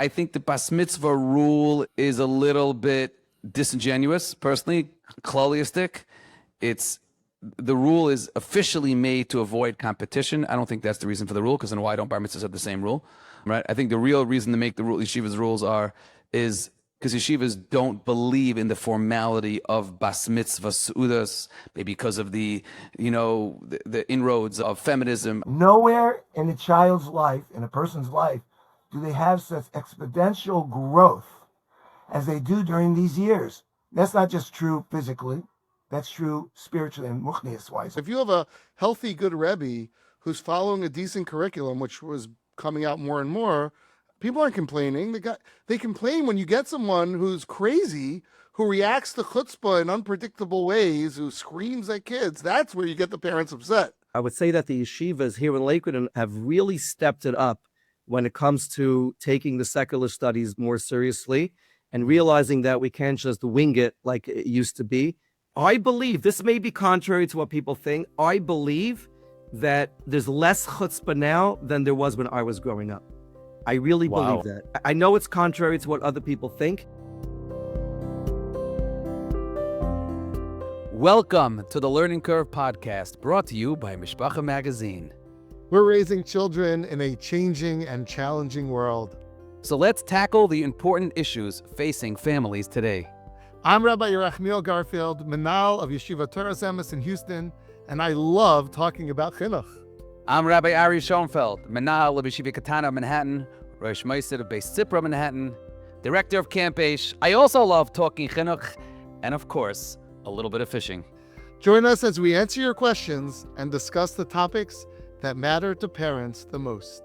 I think the bas mitzvah rule is a little bit disingenuous, personally, kloliistic. The rule is officially made to avoid competition. I don't think that's the reason for the rule, because then why don't bar mitzvahs have the same rule, right? I think the real reason to make the yeshivas rules is because yeshivas don't believe in the formality of bas mitzvah seudas, maybe because of the inroads of feminism. Nowhere in a child's life, in a person's life, do they have such exponential growth as they do during these years. That's not just true physically. That's true spiritually and ruchnius-wise. If you have a healthy, good Rebbe who's following a decent curriculum, which was coming out more and more, people aren't complaining. They complain when you get someone who's crazy, who reacts to chutzpah in unpredictable ways, who screams at kids. That's where you get the parents upset. I would say that the yeshivas here in Lakewood have really stepped it up when it comes to taking the secular studies more seriously and realizing that we can't just wing it like it used to be. I believe, this may be contrary to what people think, I believe that there's less chutzpah now than there was when I was growing up. I really believe that. I know it's contrary to what other people think. Welcome to the Learning Curve podcast, brought to you by Mishpacha magazine. We're raising children in a changing and challenging world. So let's tackle the important issues facing families today. I'm Rabbi Garfield, Menal of Yeshiva Torah Emes in Houston, and I love talking about chinuch. I'm Rabbi Ari Schonfeld, Menal of Yeshiva Katana of Manhattan, Rosh Meister of Beis Tzipra Manhattan, Director of Camp Aish. I also love talking chinuch, and of course, a little bit of fishing. Join us as we answer your questions and discuss the topics that matter to parents the most.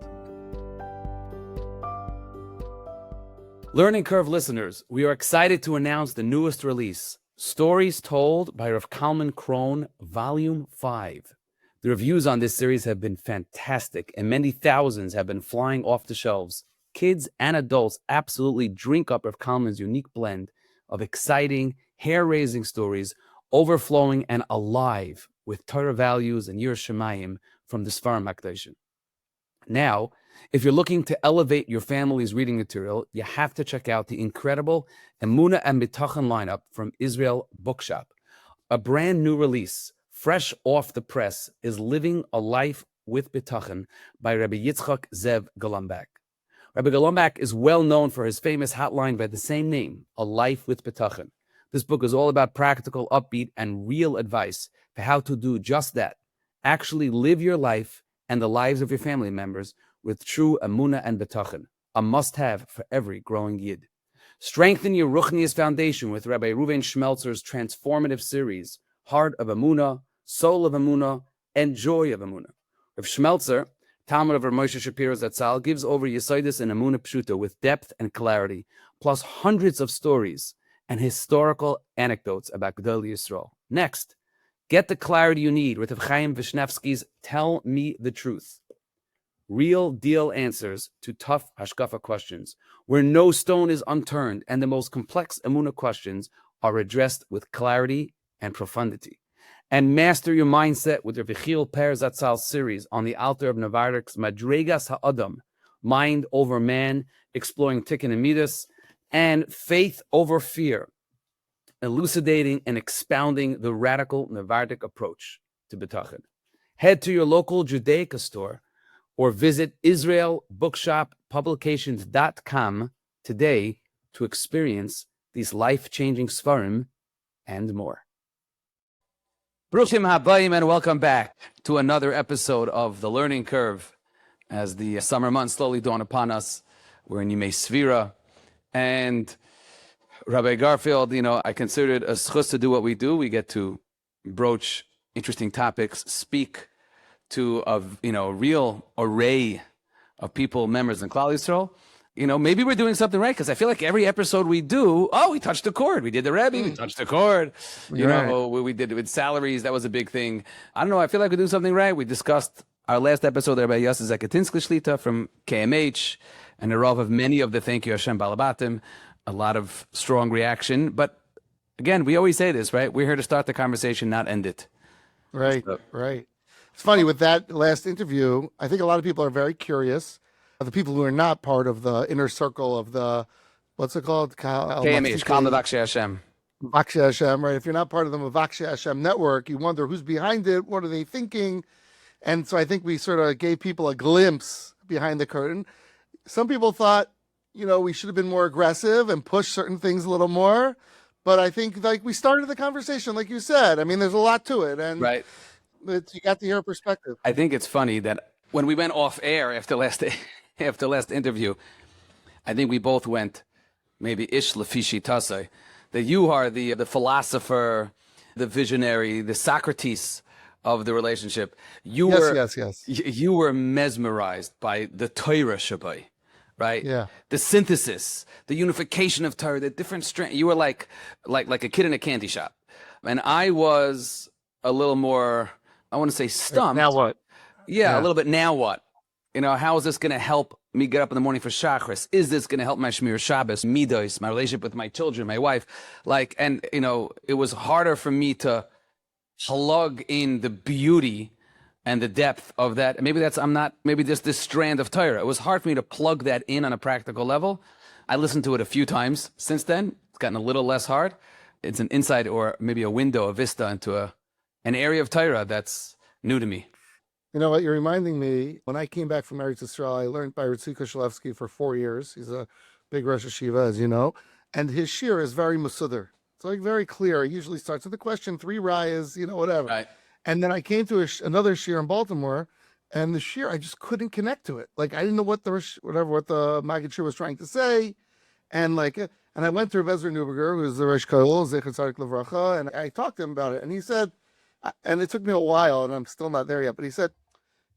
Learning Curve listeners, we are excited to announce the newest release, Stories Told by Rav Kalman Krohn, Volume 5. The reviews on this series have been fantastic, and many thousands have been flying off the shelves. Kids and adults absolutely drink up Rav Kalman's unique blend of exciting, hair-raising stories, overflowing and alive with Torah values and Yiras Shamayim from the Sfarim HaKadoshim. Now, if you're looking to elevate your family's reading material, you have to check out the incredible Emunah and Bitachon lineup from Israel Bookshop. A brand new release, fresh off the press, is Living a Life with Bitachon by Rabbi Yitzchak Zev Golombek. Rabbi Golombek is well known for his famous hotline by the same name, A Life with Bitachon. This book is all about practical, upbeat, and real advice for how to do just that. Actually live your life and the lives of your family members with true emunah and bitachon, a must-have for every growing yid. Strengthen your ruchnius foundation with Rabbi Reuven Schmeltzer's transformative series, Heart of Emunah, Soul of Emunah, and Joy of Emunah. Rav Schmeltzer, Talmud of Rav Moshe Shapiro Zatzal, gives over Yesodis and Emunah Pshuta with depth and clarity, plus hundreds of stories and historical anecdotes about Gedolei Yisrael. Next, get the clarity you need with Rav Chaim Vishnevsky's Tell Me the Truth. Real deal answers to tough hashkafa questions, where no stone is unturned and the most complex emunah questions are addressed with clarity and profundity. And master your mindset with Rav Yechiel Per Zatzal's series on the Alter of Navarrek's Madregas Ha'adam, Mind Over Man, exploring Tikkun and Middos, and Faith Over Fear, elucidating and expounding the radical Navardic approach to Bitachon. Head to your local Judaica store or visit IsraelBookshopPublications.com today to experience these life-changing Sfarim and more. Bruchim Habayim, and welcome back to another episode of The Learning Curve. As the summer months slowly dawn upon us, we're in Yimei Svira, and Rabbi Garfield, I consider it a schus to do what we do. We get to broach interesting topics, speak to a real array of people, members in Klal Yisrael. Maybe we're doing something right, because I feel like every episode we do, we touched the chord. We did the Rebbe, we touched the chord. We did it with salaries. That was a big thing. I don't know. I feel like we're doing something right. We discussed our last episode there by Yossi Zakatinsky Shlita from KMH and the Rav of many of the Thank You Hashem Balabatim. A lot of strong reaction. But again, we always say this, right? We're here to start the conversation, not end it. Right. It's funny with that last interview. I think a lot of people are very curious The people who are not part of the inner circle of the, what's it called? KMH, Kal Mavakshe Hashem. Mavakshe Hashem, right? If you're not part of the Mavakshe Hashem network, you wonder who's behind it, what are they thinking? And so I think we sort of gave people a glimpse behind the curtain. Some people thought, we should have been more aggressive and push certain things a little more. But I think we started the conversation, like you said. I mean, there's a lot to it. And right. You got to hear a perspective. I think it's funny that when we went off air after last interview, I think we both went, maybe ish lefishi tasai, that you are the philosopher, the visionary, the Socrates of the relationship. You were mesmerized by the Torah Shabbai, right? Yeah. The synthesis, the unification of Torah, the different strength. You were like a kid in a candy shop. And I was a little more, I want to say stumped. Now what? Yeah, a little bit. Now what? How is this going to help me get up in the morning for Shachris? Is this going to help my Shmir Shabbos, middos, my relationship with my children, my wife? It was harder for me to plug in the beauty and the depth of that. Maybe maybe just this strand of Torah. It was hard for me to plug that in on a practical level. I listened to it a few times since then. It's gotten a little less hard. It's an insight or maybe a window, a vista into an area of Torah that's new to me. You know what? You're reminding me, when I came back from Eretz Yisrael, I learned by Ritzi Koshlevsky for 4 years. He's a big Rosh Hashiva, as you know. And his shir is very masudar. It's very clear. He usually starts with the question, 3 rayas, whatever. Right. And then I came to another shir in Baltimore, and the shir, I just couldn't connect to it. I didn't know what the Maggid shir was trying to say. And I went through Bezra Neuberger, who's the Rosh Kollel, Zecher Tzadik Levracha, and I talked to him about it. And he said, and it took me a while, and I'm still not there yet, but he said,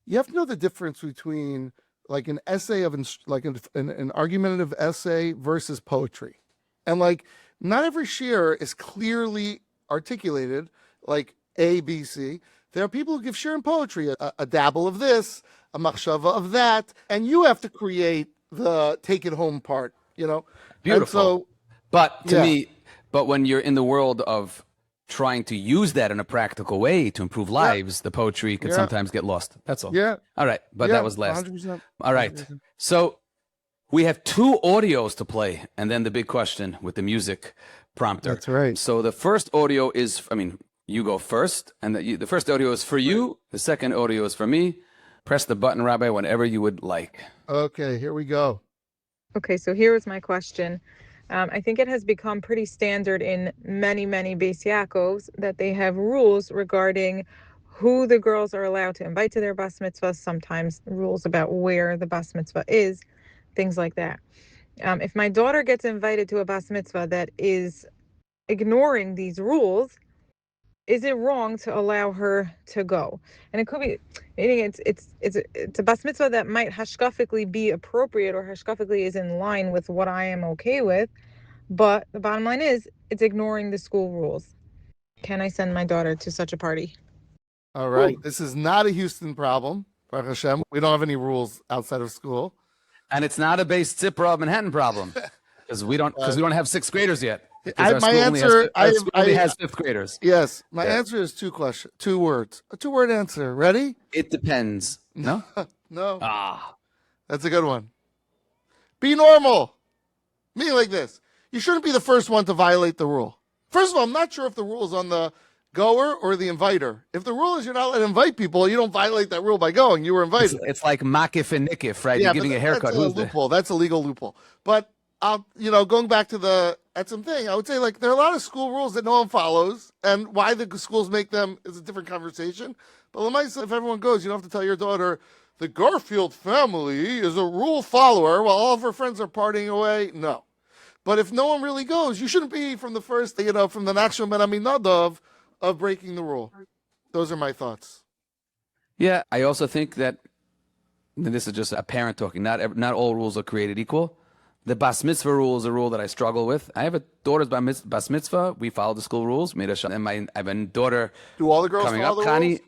you have to know the difference between an essay of an argumentative essay versus poetry. And not every shir is clearly articulated like A, B, C. There are people who give shir in poetry, a dabble of this, a machshava of that, and you have to create the take it home part, Beautiful. But when you're in the world of trying to use that in a practical way to improve lives, the poetry can sometimes get lost. That's all. Yeah. All right. But that was last. 100%. All right. 100%. So we have 2 audios to play, and then the big question with the music prompter. That's right. So the first audio is, you go first, and the first audio is for you. The second audio is for me. Press the button, Rabbi, whenever you would like. Okay, here we go. Okay, so here is my question. I think it has become pretty standard in many, many Beis Yaakovs that they have rules regarding who the girls are allowed to invite to their bas mitzvah, sometimes rules about where the bas mitzvah is, things like that. If my daughter gets invited to a bas mitzvah that is ignoring these rules, is it wrong to allow her to go? And it could be, meaning it's a bas mitzvah that might hashkafically be appropriate or hashkafically is in line with what I am okay with, but the bottom line is it's ignoring the school rules. Can I send my daughter to such a party? All right. Ooh. This is not a Houston problem, Baruch Hashem. We don't have any rules outside of school. And it's not a base Tzipra Manhattan problem because we don't have 6th graders yet. My answer only has 5th graders. Yes, my answer is 2 words. A 2-word answer. Ready? It depends. No? No. Ah. That's a good one. Be normal. Meaning like this. You shouldn't be the first one to violate the rule. First of all, I'm not sure if the rule is on the goer or the inviter. If the rule is you're not allowed to invite people, you don't violate that rule by going. You were invited. It's like makif and nikif, right? Yeah, you're giving a haircut. That's a loophole. That's a legal loophole. But going back to the Etzem thing, I would say there are a lot of school rules that no one follows, and why the schools make them is a different conversation. But if everyone goes, you don't have to tell your daughter the Garfield family is a rule follower while all of her friends are partying away. No. But if no one really goes, you shouldn't be from the first, from the Nachshon ben Aminadov of breaking the rule. Those are my thoughts. Yeah, I also think that, and this is just a parent talking, not all rules are created equal. The bas mitzvah rule is a rule that I struggle with. I have a daughter's bas mitzvah. We follow the school rules. And I have a daughter. Do all the girls coming follow up, the Connie, rules?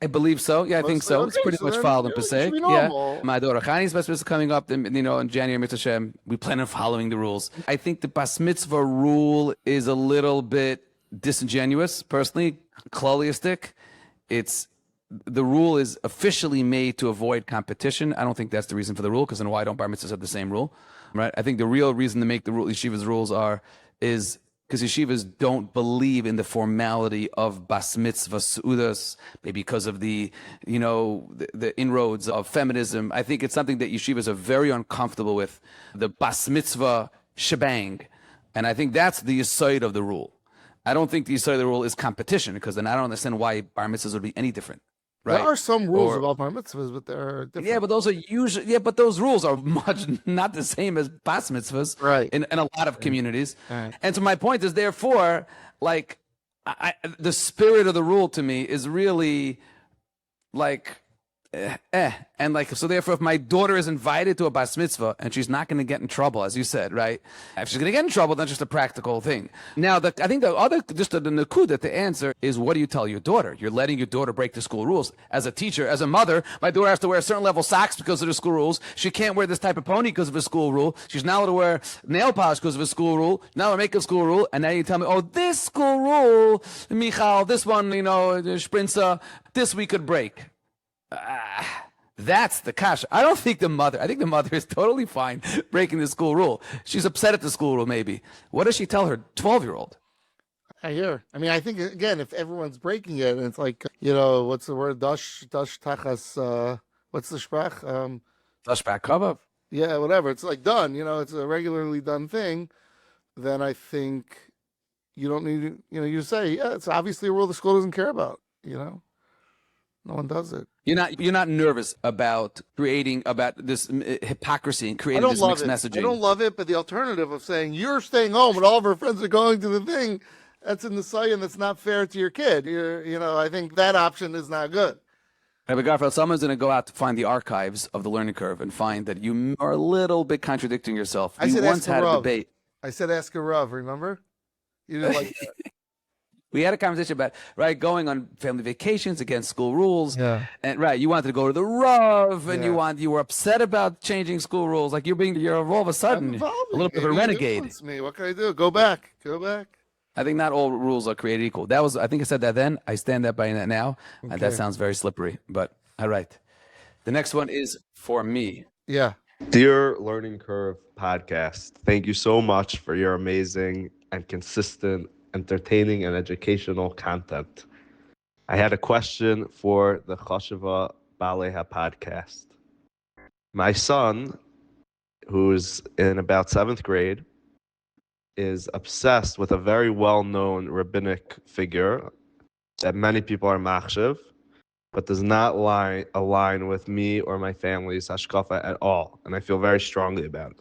I believe so. Yeah, I think so. It's pretty much followed in Passaic. Yeah, my daughter Connie's bas mitzvah coming up. In January, Mitzvah Shem. We plan on following the rules. I think the bas mitzvah rule is a little bit disingenuous, personally, kloliistic. It's the rule is officially made to avoid competition. I don't think that's the reason for the rule, because then why don't bar mitzvahs have the same rule, right? I think the real reason to make the rule, yeshivas rules is because yeshivas don't believe in the formality of bas mitzvah seudas, maybe because of the inroads of feminism. I think it's something that yeshivas are very uncomfortable with, the bas mitzvah shebang. And I think that's the yesod of the rule. I don't think the yesod of the rule is competition, because then I don't understand why bar mitzvahs would be any different. Right? There are some rules about bar mitzvahs, but they're different. Yeah, but those are usually, but those rules are much not the same as bas mitzvahs, right? In a lot of communities. Right. And so my point is, therefore, like, the spirit of the rule to me is really like, and like, so therefore, if my daughter is invited to a bas mitzvah and she's not going to get in trouble, as you said, right? If she's going to get in trouble, that's just a practical thing. Now, I think the other, just the nakuda to answer is, what do you tell your daughter? You're letting your daughter break the school rules. As a teacher, as a mother, my daughter has to wear a certain level socks because of the school rules. She can't wear this type of pony because of a school rule. She's not allowed to wear nail polish because of a school rule. Now I make a school rule, and now you tell me, oh, this school rule, Michal, this one, Sprinza, this we could break. That's the kasha. I think the mother is totally fine breaking the school rule. She's upset at the school rule, maybe. What does she tell her 12-year-old? I hear. I mean, I think, again, if everyone's breaking it, and it's like, what's the word? Dash tachas, what's the sprach? Dash back cover. Yeah, whatever. It's like done, it's a regularly done thing. Then I think you don't need to, you say, yeah, it's obviously a rule the school doesn't care about, No one does it. You're not nervous about this hypocrisy and creating this mixed messaging. I don't love it, but the alternative of saying you're staying home and all of our friends are going to the thing, that's in the say, and that's not fair to your kid. I think that option is not good. Rabbi Garfield, someone's going to go out to find the archives of the learning curve and find that you are a little bit contradicting yourself. You once had a debate. I said ask a Rav, remember? You didn't like that. We had a conversation about, going on family vacations against school rules. Yeah. And you wanted to go to the Rav, and you were upset about changing school rules. Like you're all of a sudden a little bit of a renegade. Me. What can I do? Go back. I think not all rules are created equal. I think I said that then. I stand up by that now. Okay. That sounds very slippery, but all right. The next one is for me. Yeah. Dear Learning Curve podcast, thank you so much for your amazing and consistent entertaining and educational content. I had a question for the Chosheва Baleha podcast. My son, who's in about 7th grade, is obsessed with a very well-known rabbinic figure that many people are machshav, but does not align with me or my family's hashkafa at all, and I feel very strongly about it.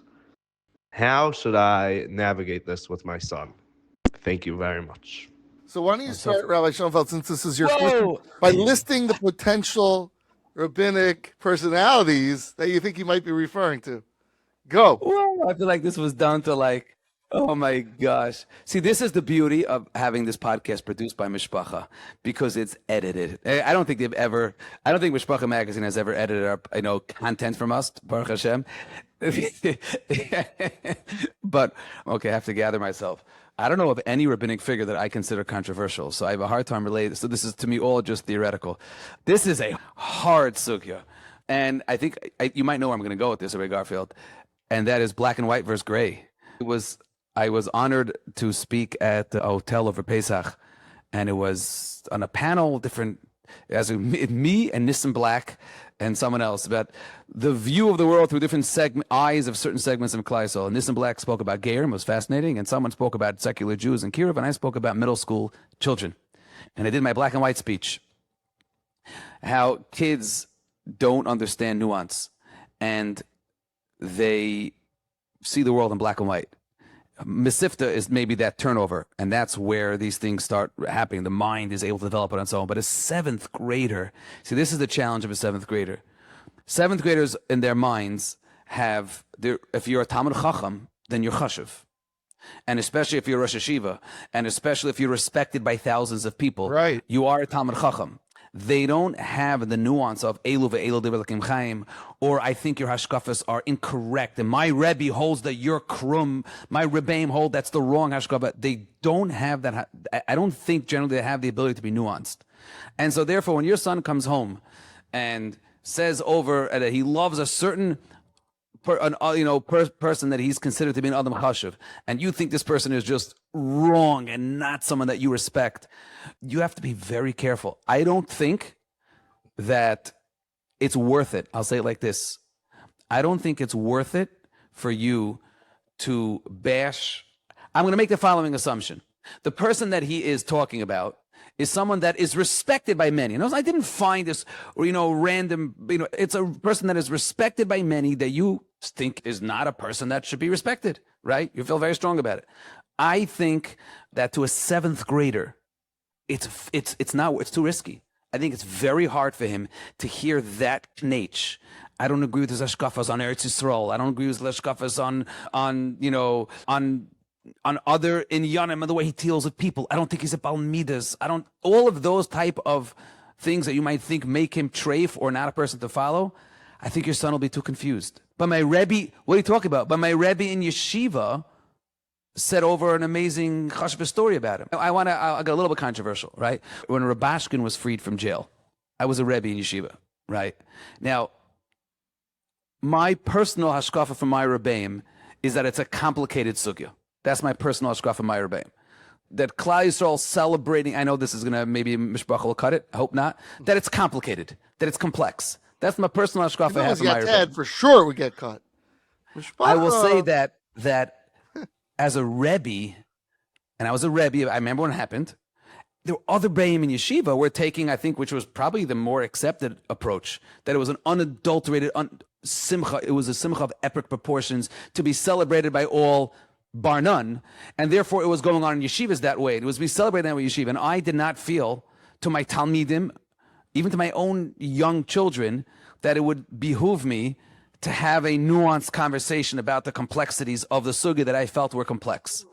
How should I navigate this with my son? Thank you very much. So why don't you start, Rabbi Schonfeld, since this is your question, by listing the potential rabbinic personalities that you think you might be referring to. Go. Whoa, I feel like this was down to oh my gosh. See, this is the beauty of having this podcast produced by Mishpacha, because it's edited. I don't think Mishpacha magazine has ever edited up, content from us, Baruch Hashem. But, okay, I have to gather myself. I don't know of any rabbinic figure that I consider controversial, so I have a hard time relating. So this is, to me, all just theoretical. This is a hard sugya. And I think you might know where I'm going to go with this, Rabbi Garfield, and that is black and white versus gray. I was honored to speak at the hotel over Pesach, and it was on a panel, me and Nissim Black and someone else, about the view of the world through different eyes of certain segments of Klal Yisrael. And Nissim Black spoke about Gerim, was fascinating, and someone spoke about secular Jews in Kiruv, and I spoke about middle school children. And I did my black and white speech. How kids don't understand nuance, and they see the world in black and white. Mesifta is maybe that turnover, and that's where these things start happening. The mind is able to develop it and so on. But a 7th grader, see, this is the challenge of a 7th grader. 7th graders in their minds if you're a Talmid Chacham, then you're Chashuv. And especially if you're Rosh Hashiva, and especially if you're respected by thousands of people, right, you are a Talmid Chacham. They don't have the nuance of Elu ve'elu divrei Elokim Chaim, or I think your hashkafas are incorrect, and my Rebbe holds that you're krum, my Rebbeim hold that's the wrong hashkafa. They don't have that. I don't think generally they have the ability to be nuanced. And so therefore, when your son comes home and says over that he loves a certain person that he's considered to be an Adam Chashuv, and you think this person is just wrong and not someone that you respect, you have to be very careful. I don't think that it's worth it. I'll say it like this. I don't think it's worth it for you to bash. I'm going to make the following assumption. The person that he is talking about is someone that is respected by many. And I didn't find this, random, it's a person that is respected by many that you think is not a person that should be respected, right? You feel very strong about it. I think that to a 7th grader, it's too risky. I think it's very hard for him to hear that knach. I don't agree with his hashkafas on Eretz Yisrael. I don't agree with his hashkafas on other inyanim and the way he deals with people. I don't think he's a bal middos. All of those type of things that you might think make him treif or not a person to follow. I think your son will be too confused. But my Rebbe, what are you talking about? But my Rebbe in yeshiva said over an amazing chashbah story about him. I'll get a little bit controversial, right? When Rabashkin was freed from jail, I was a Rebbe in yeshiva, right? Now, my personal hashkafa from my Rebbeim is that it's a complicated sugya. That's my personal hashkafa from my Rebbeim. That Klal Yisrael celebrating, I know this is going to, maybe Mishpacha will cut it, I hope not, that it's complicated, that it's complex. That's my personal hashkafa I have from my Rebbeim. For sure we get cut. Mishpacha. I will say that as a Rebbe, and I was a Rebbe, I remember when it happened, there were other Rebbeim in yeshiva were taking, I think, which was probably the more accepted approach, that it was an unadulterated simcha. It was a simcha of epic proportions to be celebrated by all, bar none, and therefore it was going on in yeshivas that way. It was to be celebrated that way in yeshiva, and I did not feel to my talmidim, even to my own young children, that it would behoove me to have a nuanced conversation about the complexities of the sugya that I felt were complex.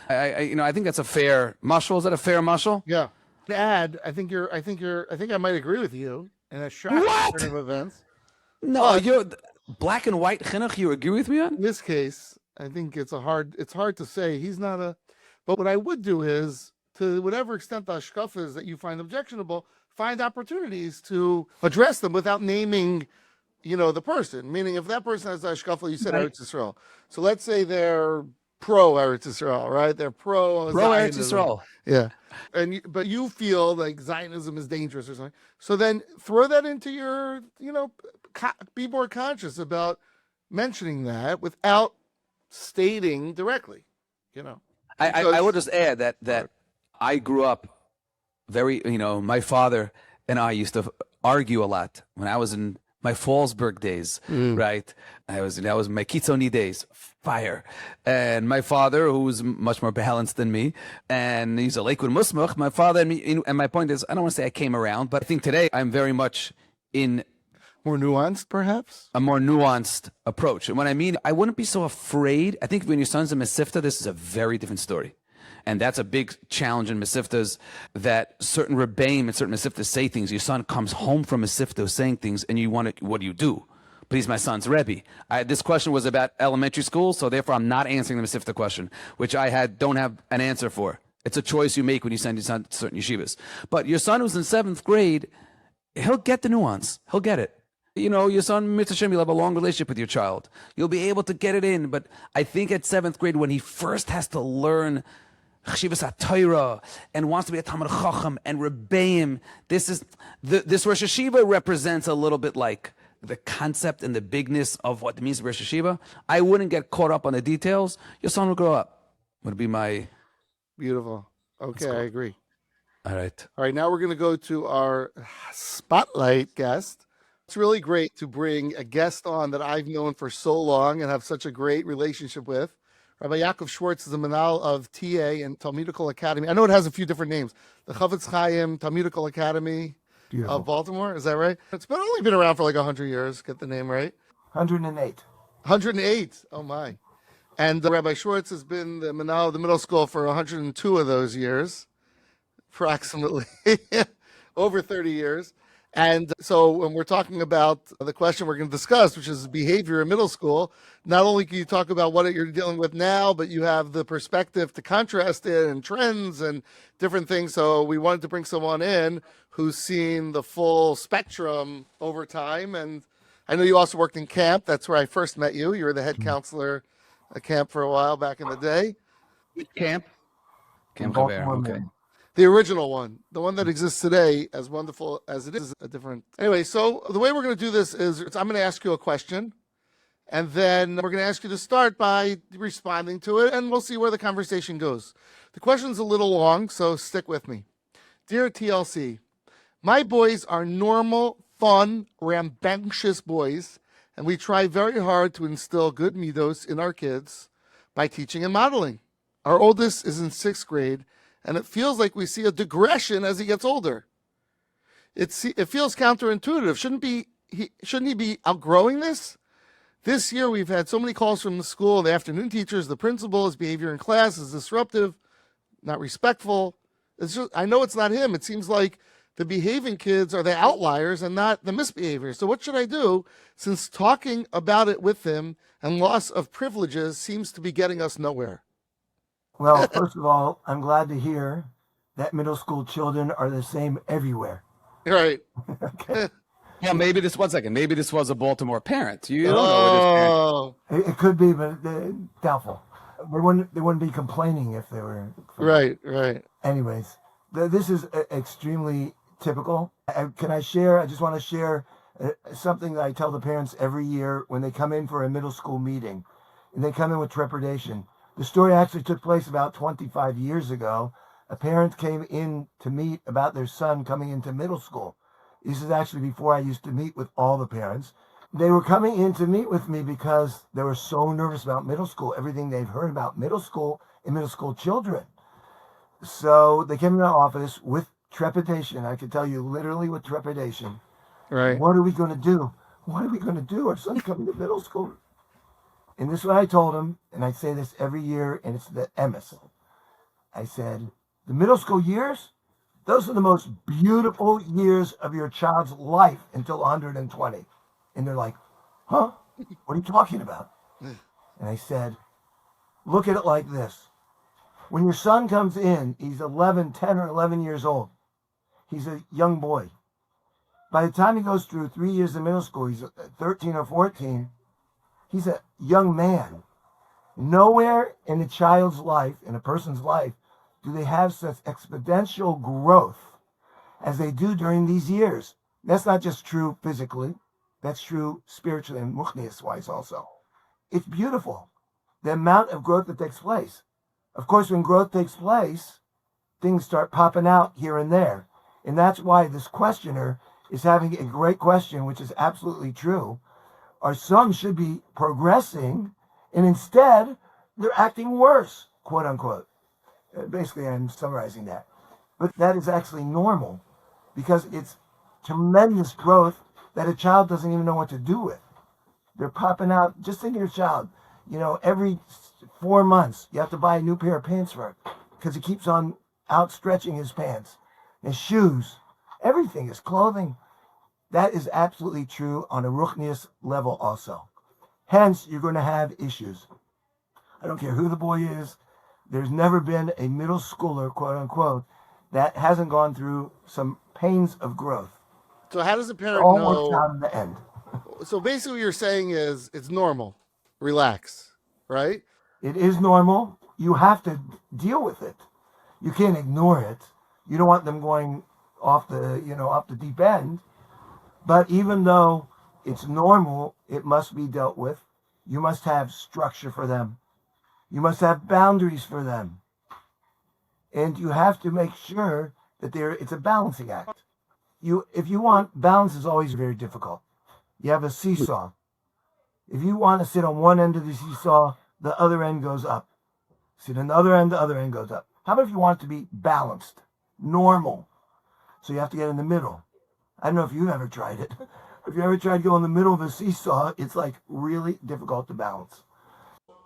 I think that's a fair mashal. Is that a fair mashal? Yeah. To add, I think I might agree with you in a shocking turn of events. No, you're black and white chinuch. You agree with me on? In this case, I think it's hard to say. He's not but what I would do is, to whatever extent the hashkafa is that you find objectionable, find opportunities to address them without naming, the person. Meaning, if that person has the hashkafa, you said Eretz Yisrael. So let's say they're pro Eretz Yisrael, right? They're pro Eretz Yisrael. Yeah. But you feel like Zionism is dangerous or something. So then throw that into your, be more conscious about mentioning that without stating directly, I would just add that I grew up very, my father and I used to argue a lot when I was in my Fallsburg days, right? That was my Kitzoni days, fire. And my father, who was much more balanced than me, and he's a Lakewood Musmach, my father and me, and my point is, I don't want to say I came around, but I think today I'm very much in more nuanced, perhaps? A more nuanced approach. And what I mean, I wouldn't be so afraid. I think when your son's a Mesifta, this is a very different story. And that's a big challenge in Mesiftas, that certain Rebbeim and certain Mesiftas say things. Your son comes home from Mesifta saying things, and what do you do? But he's my son's Rebbe. This question was about elementary school, so therefore I'm not answering the Mesifta question, which I don't have an answer for. It's a choice you make when you send your son to certain yeshivas. But your son who's in 7th grade, he'll get the nuance. He'll get it. Your son, Mitzvah Shem, you'll have a long relationship with your child. You'll be able to get it in. But I think at 7th grade, when he first has to learn Chshivas HaTorah and wants to be a Talmid Chacham and Rebbeim, this Rosh Hashiva represents a little bit like the concept and the bigness of what it means to Rosh Hashiva. I wouldn't get caught up on the details. Your son will grow up. Would be my... Beautiful. Okay, I agree. All right. Now we're going to go to our spotlight guest. It's really great to bring a guest on that I've known for so long and have such a great relationship with. Rabbi Yaakov Schwartz is the Manal of TA and Talmudical Academy. I know it has a few different names. The Chavetz Chaim Talmudical Academy of Baltimore. Is that right? It's only been around for like 100 years. Get the name right? 108. 108. Oh, my. And Rabbi Schwartz has been the Manal of the middle school for 102 of those years, approximately, over 30 years. And so when we're talking about the question we're going to discuss, which is behavior in middle school, not only can you talk about what you're dealing with now, but you have the perspective to contrast it and trends and different things. So we wanted to bring someone in who's seen the full spectrum over time. And I know you also worked in camp. That's where I first met you. You were the head counselor at camp for a while back in the day. Camp? in Camp Javier, Baltimore, okay. Maryland. The original one, the one that exists today, as wonderful as it is a different. Anyway, so the way we're going to do this is I'm going to ask you a question, and then we're going to ask you to start by responding to it, and we'll see where the conversation goes. The question's a little long, so stick with me. Dear TLC, my boys are normal, fun, rambunctious boys, and we try very hard to instill good middos in our kids by teaching and modeling. Our oldest is in 6th grade, and it feels like we see a digression as he gets older. It feels counterintuitive. Shouldn't he be outgrowing this? This year we've had so many calls from the school, the afternoon teachers, the principal. His behavior in class is disruptive, not respectful. I know it's not him. It seems like the behaving kids are the outliers and not the misbehaviors. So what should I do, since talking about it with him and loss of privileges seems to be getting us nowhere? Well, first of all, I'm glad to hear that middle school children are the same everywhere. Right. Okay. Yeah, maybe this, one second, maybe this was a Baltimore parent. You don't know what this parent. Oh, It could be, but doubtful. They wouldn't be complaining if they were. right. Anyways, this is extremely typical. Can I share? I just want to share something that I tell the parents every year when they come in for a middle school meeting, and they come in with trepidation. The story actually took place about 25 years ago. A parent came in to meet about their son coming into middle school. This is actually before I used to meet with all the parents. They were coming in to meet with me because they were so nervous about middle school, everything they've heard about middle school and middle school children. So they came in my office with trepidation. I can tell you literally with trepidation. Right. What are we going to do? What are we going to do? Our son's coming to middle school. And this is what I told him, and I say this every year, and it's the emes. I said, the middle school years, those are the most beautiful years of your child's life until 120. And they're like, huh? What are you talking about? And I said, look at it like this. When your son comes in, he's 10 or 11 years old. He's a young boy. By the time he goes through 3 years of middle school, he's 13 or 14. He's a young man. Nowhere in a child's life, in a person's life, do they have such exponential growth as they do during these years. That's not just true physically. That's true spiritually and ruchnius-wise also. It's beautiful, the amount of growth that takes place. Of course, when growth takes place, things start popping out here and there. And that's why this questioner is having a great question, which is absolutely true. Our sons should be progressing, and instead, they're acting worse, quote unquote. Basically, I'm summarizing that. But that is actually normal because it's tremendous growth that a child doesn't even know what to do with. They're popping out. Just think of your child. Every 4 months, you have to buy a new pair of pants for him because he keeps on outstretching his pants, his shoes, everything, his clothing. That is absolutely true on a ruchnius level also. Hence, you're going to have issues. I don't care who the boy is. There's never been a middle schooler, quote unquote, that hasn't gone through some pains of growth. So how does a parent All know? works out in the end. So basically what you're saying is it's normal. Relax, right? It is normal. You have to deal with it. You can't ignore it. You don't want them going off the deep end. But even though it's normal, it must be dealt with. You must have structure for them. You must have boundaries for them. And you have to make sure that it's a balancing act. If you want, balance is always very difficult. You have a seesaw. If you want to sit on one end of the seesaw, the other end goes up. Sit on the other end goes up. How about if you want it to be balanced, normal? So you have to get in the middle. I don't know if you've ever tried it. If you ever tried to go in the middle of a seesaw, it's like really difficult to balance.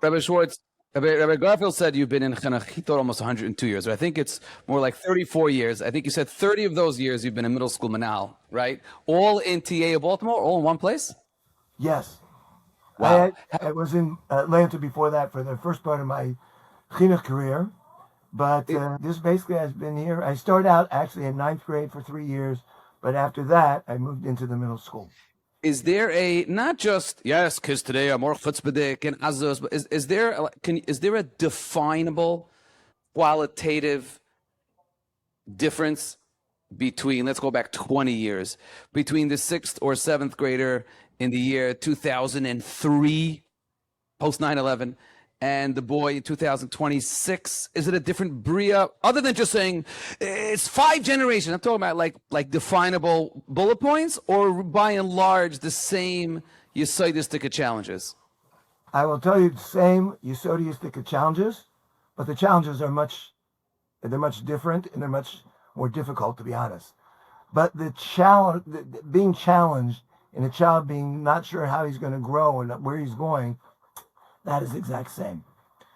Rabbi Schwartz, Rabbi Garfield said you've been in chinuch, he thought almost 102 years, but I think it's more like 34 years. I think you said 30 of those years you've been in middle school manal, right? All in TA of Baltimore, all in one place? Yes. Wow. I was in Atlanta before that for the first part of my chinuch career, but this basically has been here. I started out actually in ninth grade for 3 years, but after that, I moved into the middle school. Is there a, not just, yes, kids today are more chutzpahdik and azos, but is there a definable qualitative difference between, let's go back 20 years, between the 6th or 7th grader in the year 2003, post 9/11, and the boy in 2026? Is it a different bria, other than just saying it's 5 generations? I'm talking about like definable bullet points, or by and large the same Yesodistic challenges? I will tell you the same Yesodistic challenges, but the challenges are much different and they're much more difficult, to be honest. But the challenge, being challenged, and a child being not sure how he's going to grow and where he's going, that is the exact same.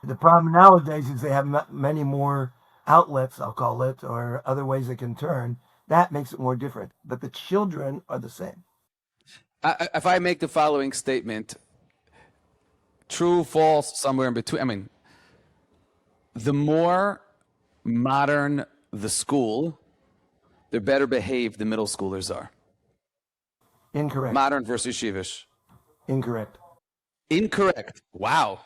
The problem nowadays is they have many more outlets, I'll call it, or other ways they can turn. That makes it more different. But the children are the same. If I make the following statement, true, false, somewhere in between, I mean, the more modern the school, the better behaved the middle schoolers are. Incorrect. Modern versus Yeshivish. Incorrect. Incorrect. Wow.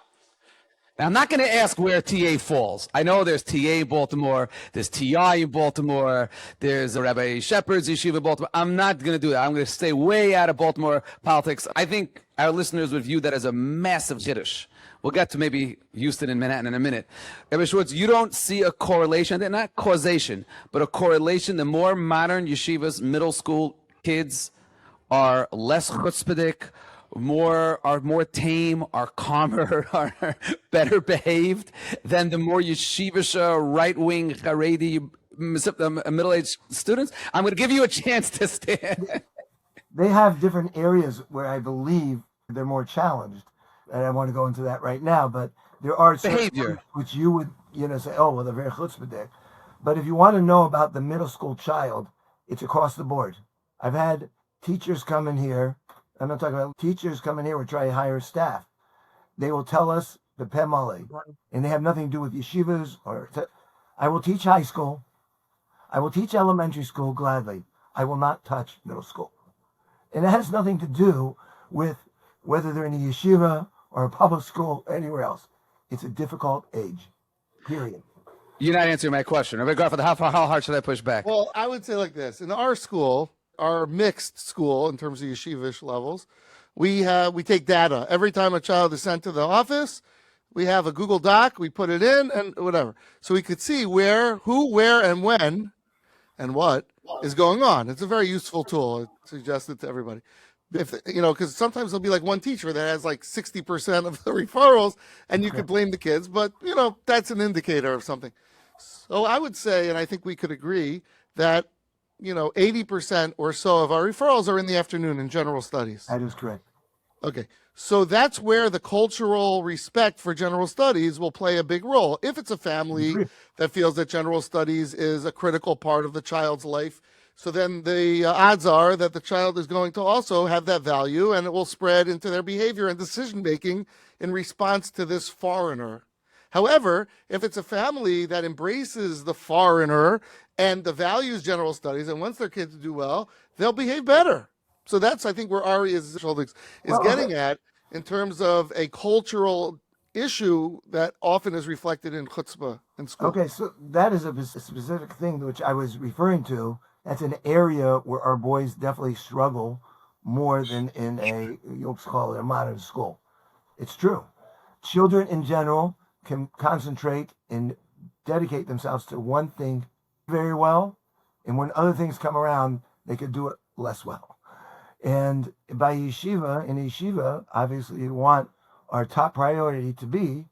Now, I'm not going to ask where TA falls. I know there's TA in Baltimore, there's TI in Baltimore, there's a Rabbi Shepherd's Yeshiva in Baltimore. I'm not going to do that. I'm going to stay way out of Baltimore politics. I think our listeners would view that as a massive Yiddish. We'll get to maybe Houston and Manhattan in a minute. Rabbi Schwartz, you don't see a correlation, not causation, but a correlation. The more modern yeshivas, middle school kids are less chutzpahdik, are more tame, are calmer, are better behaved than the more yeshivish, right-wing, Haredi, middle-aged students. I'm going to give you a chance to stand. They have different areas where I believe they're more challenged. And I want to go into that right now, but there are certain Behavior, which you would, say, oh, well, they're very chutzpahdik. But if you want to know about the middle school child, it's across the board. I've had teachers come in here. I'm not talking about teachers coming here. We're trying to hire staff. They will tell us the Pemale, and they have nothing to do with yeshivas. I will teach high school. I will teach elementary school gladly. I will not touch middle school. And it has nothing to do with whether they're in a yeshiva or a public school or anywhere else. It's a difficult age, period. You're not answering my question. Rabbi Garfield, how hard should I push back? Well, I would say like this. In our school, our mixed school in terms of yeshivish levels, we take data. Every time a child is sent to the office, we have a Google Doc, we put it in and whatever. So we could see where, who, where, and when and what is going on. It's a very useful tool. I suggest it to everybody. Because sometimes there'll be like one teacher that has like 60% of the referrals and you could blame the kids, but that's an indicator of something. So I would say, and I think we could agree that 80% or so of our referrals are in the afternoon in general studies. That is correct. Okay. So that's where the cultural respect for general studies will play a big role. If it's a family that feels that general studies is a critical part of the child's life, so then the odds are that the child is going to also have that value, and it will spread into their behavior and decision-making in response to this foreigner. However, if it's a family that embraces the foreigner and the values general studies, and wants their kids to do well, they'll behave better. So that's, I think, where Ari is getting at in terms of a cultural issue that often is reflected in chutzpah in school. Okay, so that is a specific thing which I was referring to. That's an area where our boys definitely struggle more than in you'll call it a modern school. It's true. Children in general can concentrate and dedicate themselves to one thing very well, and when other things come around, they could do it less well. And by yeshiva, obviously we want our top priority to be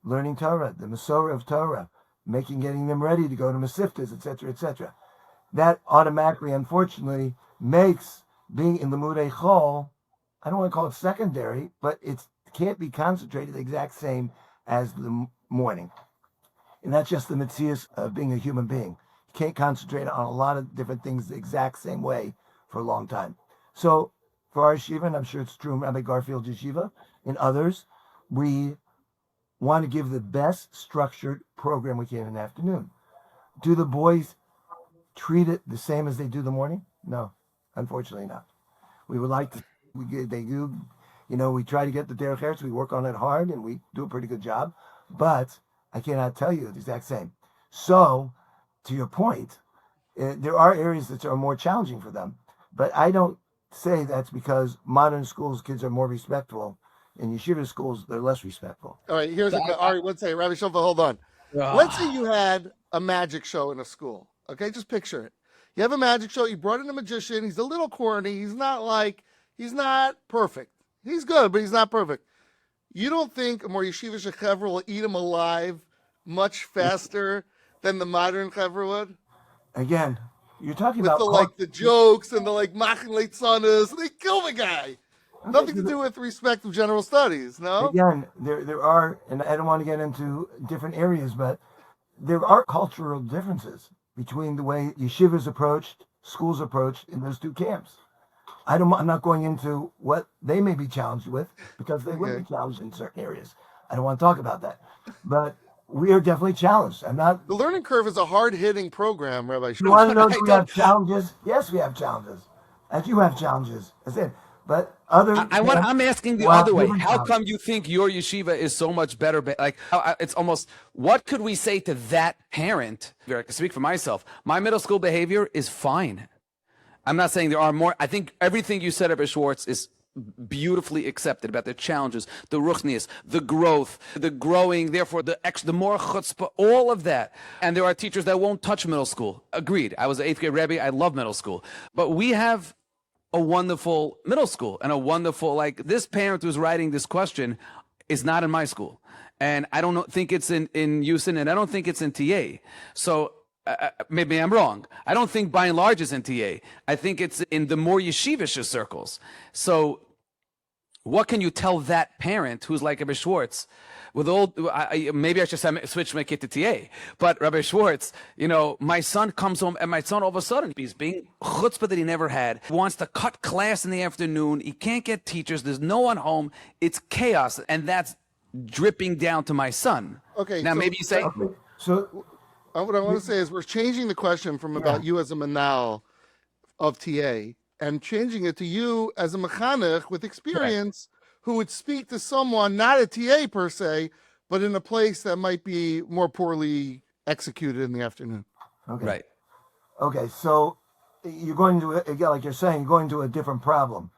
learning Torah, the Masorah of Torah, getting them ready to go to Masiftas, etc., etc. That automatically, unfortunately, makes being in Limudei Chol, I don't want to call it secondary, but it can't be concentrated the exact same as the morning. And that's just the mitzvah of being a human being. You can't concentrate on a lot of different things the exact same way for a long time. So for our yeshiva, and I'm sure it's true in Rabbi Garfield yeshiva and others, we want to give the best structured program we can in the afternoon. Do the boys treat it the same as they do the morning? No, unfortunately not. We would like to, they do, we try to get the derech, so we work on it hard and we do a pretty good job, but I cannot tell you the exact same. So, to your point, there are areas that are more challenging for them, but I don't say that's because modern schools kids are more respectful. In yeshiva schools, they're less respectful. All right, all right, let's say, Rabbi Schonfeld, hold on. Let's say you had a magic show in a school. Okay, just picture it. You have a magic show. You brought in a magician. He's a little corny. He's not perfect. He's good, but he's not perfect. You don't think a more Yeshivish chevra will eat him alive much faster than the modern chevra would? Again, you're talking with about the jokes and the machin leitzanas. They kill the guy. Okay, Nothing to do with respect of general studies. No. Again, there are, and I don't want to get into different areas, but there are cultural differences between the way yeshivas approached, schools approached in those two camps. I'm not going into what they may be challenged with because they will be challenged in certain areas. I don't want to talk about that, but we are definitely challenged. The learning curve is a hard-hitting program, Rabbi. You want to know if we have challenges? Yes, we have challenges. As you have challenges. That's it. But I'm asking the other way. How come you think your yeshiva is so much better? It's almost, what could we say to that parent? I can speak for myself. My middle school behavior is fine. I'm not saying there are more. I think everything you said about Schwartz is beautifully accepted about the challenges, the ruchnius, the growth, the growing, therefore the more chutzpah, all of that. And there are teachers that won't touch middle school. Agreed. I was an 8th grade Rebbe. I love middle school. But we have a wonderful middle school and a wonderful, this parent who's writing this question is not in my school. And I don't think it's in Houston, and I don't think it's in TA. So maybe I'm wrong. I don't think by and large it's in TA. I think it's in the more yeshivish circles. So what can you tell that parent who's like Rabbi Schwartz? Maybe I should switch my kid to TA. But Rabbi Schwartz, my son comes home, and my son all of a sudden, he's being chutzpah that he never had. He wants to cut class in the afternoon. He can't get teachers. There's no one home. It's chaos, and that's dripping down to my son. Okay. Now, maybe you say... Okay. So what I want to say is we're changing the question from about you as a manal of TA and changing it to you as a mechanech with experience who would speak to someone, not a TA per se, but in a place that might be more poorly executed in the afternoon. Okay. Right. Okay, so you're going to, again, like you're saying, you're going to a different problem.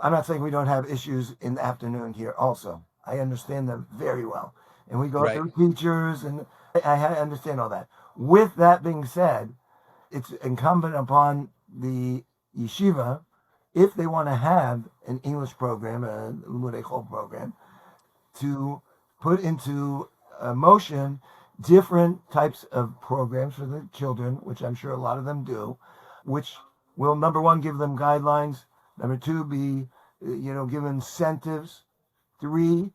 I'm not saying we don't have issues in the afternoon here also. I understand them very well. And we go through teachers, and I understand all that. With that being said, it's incumbent upon the yeshiva, if they want to have an English program, a Limudei Chol program, to put into motion different types of programs for the children, which I'm sure a lot of them do, which will, number one, give them guidelines, number two, be, give incentives, three,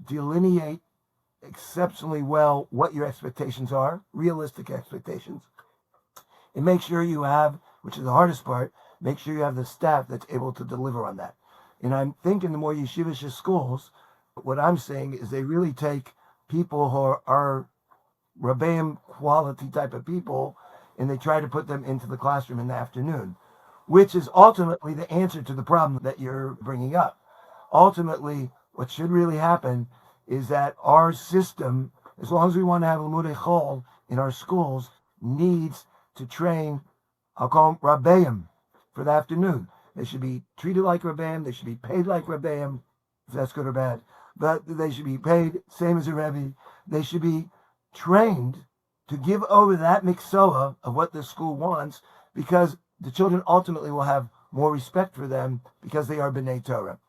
delineate exceptionally well what your expectations are, realistic expectations, and make sure you have, which is the hardest part, make sure you have the staff that's able to deliver on that. And I'm thinking the more yeshivish schools, what I'm saying is they really take people who are Rebbeim quality type of people, and they try to put them into the classroom in the afternoon, which is ultimately the answer to the problem that you're bringing up. Ultimately, what should really happen is that our system, as long as we want to have Limudei Chol in our schools, needs to train, I'll call them Rebbeim, for the afternoon. They should be treated like Rebbeim. They should be paid like Rebbeim, if that's good or bad. But they should be paid same as a Rebbe. They should be trained to give over that miksoah of what the school wants, because the children ultimately will have more respect for them because they are B'nai Torah.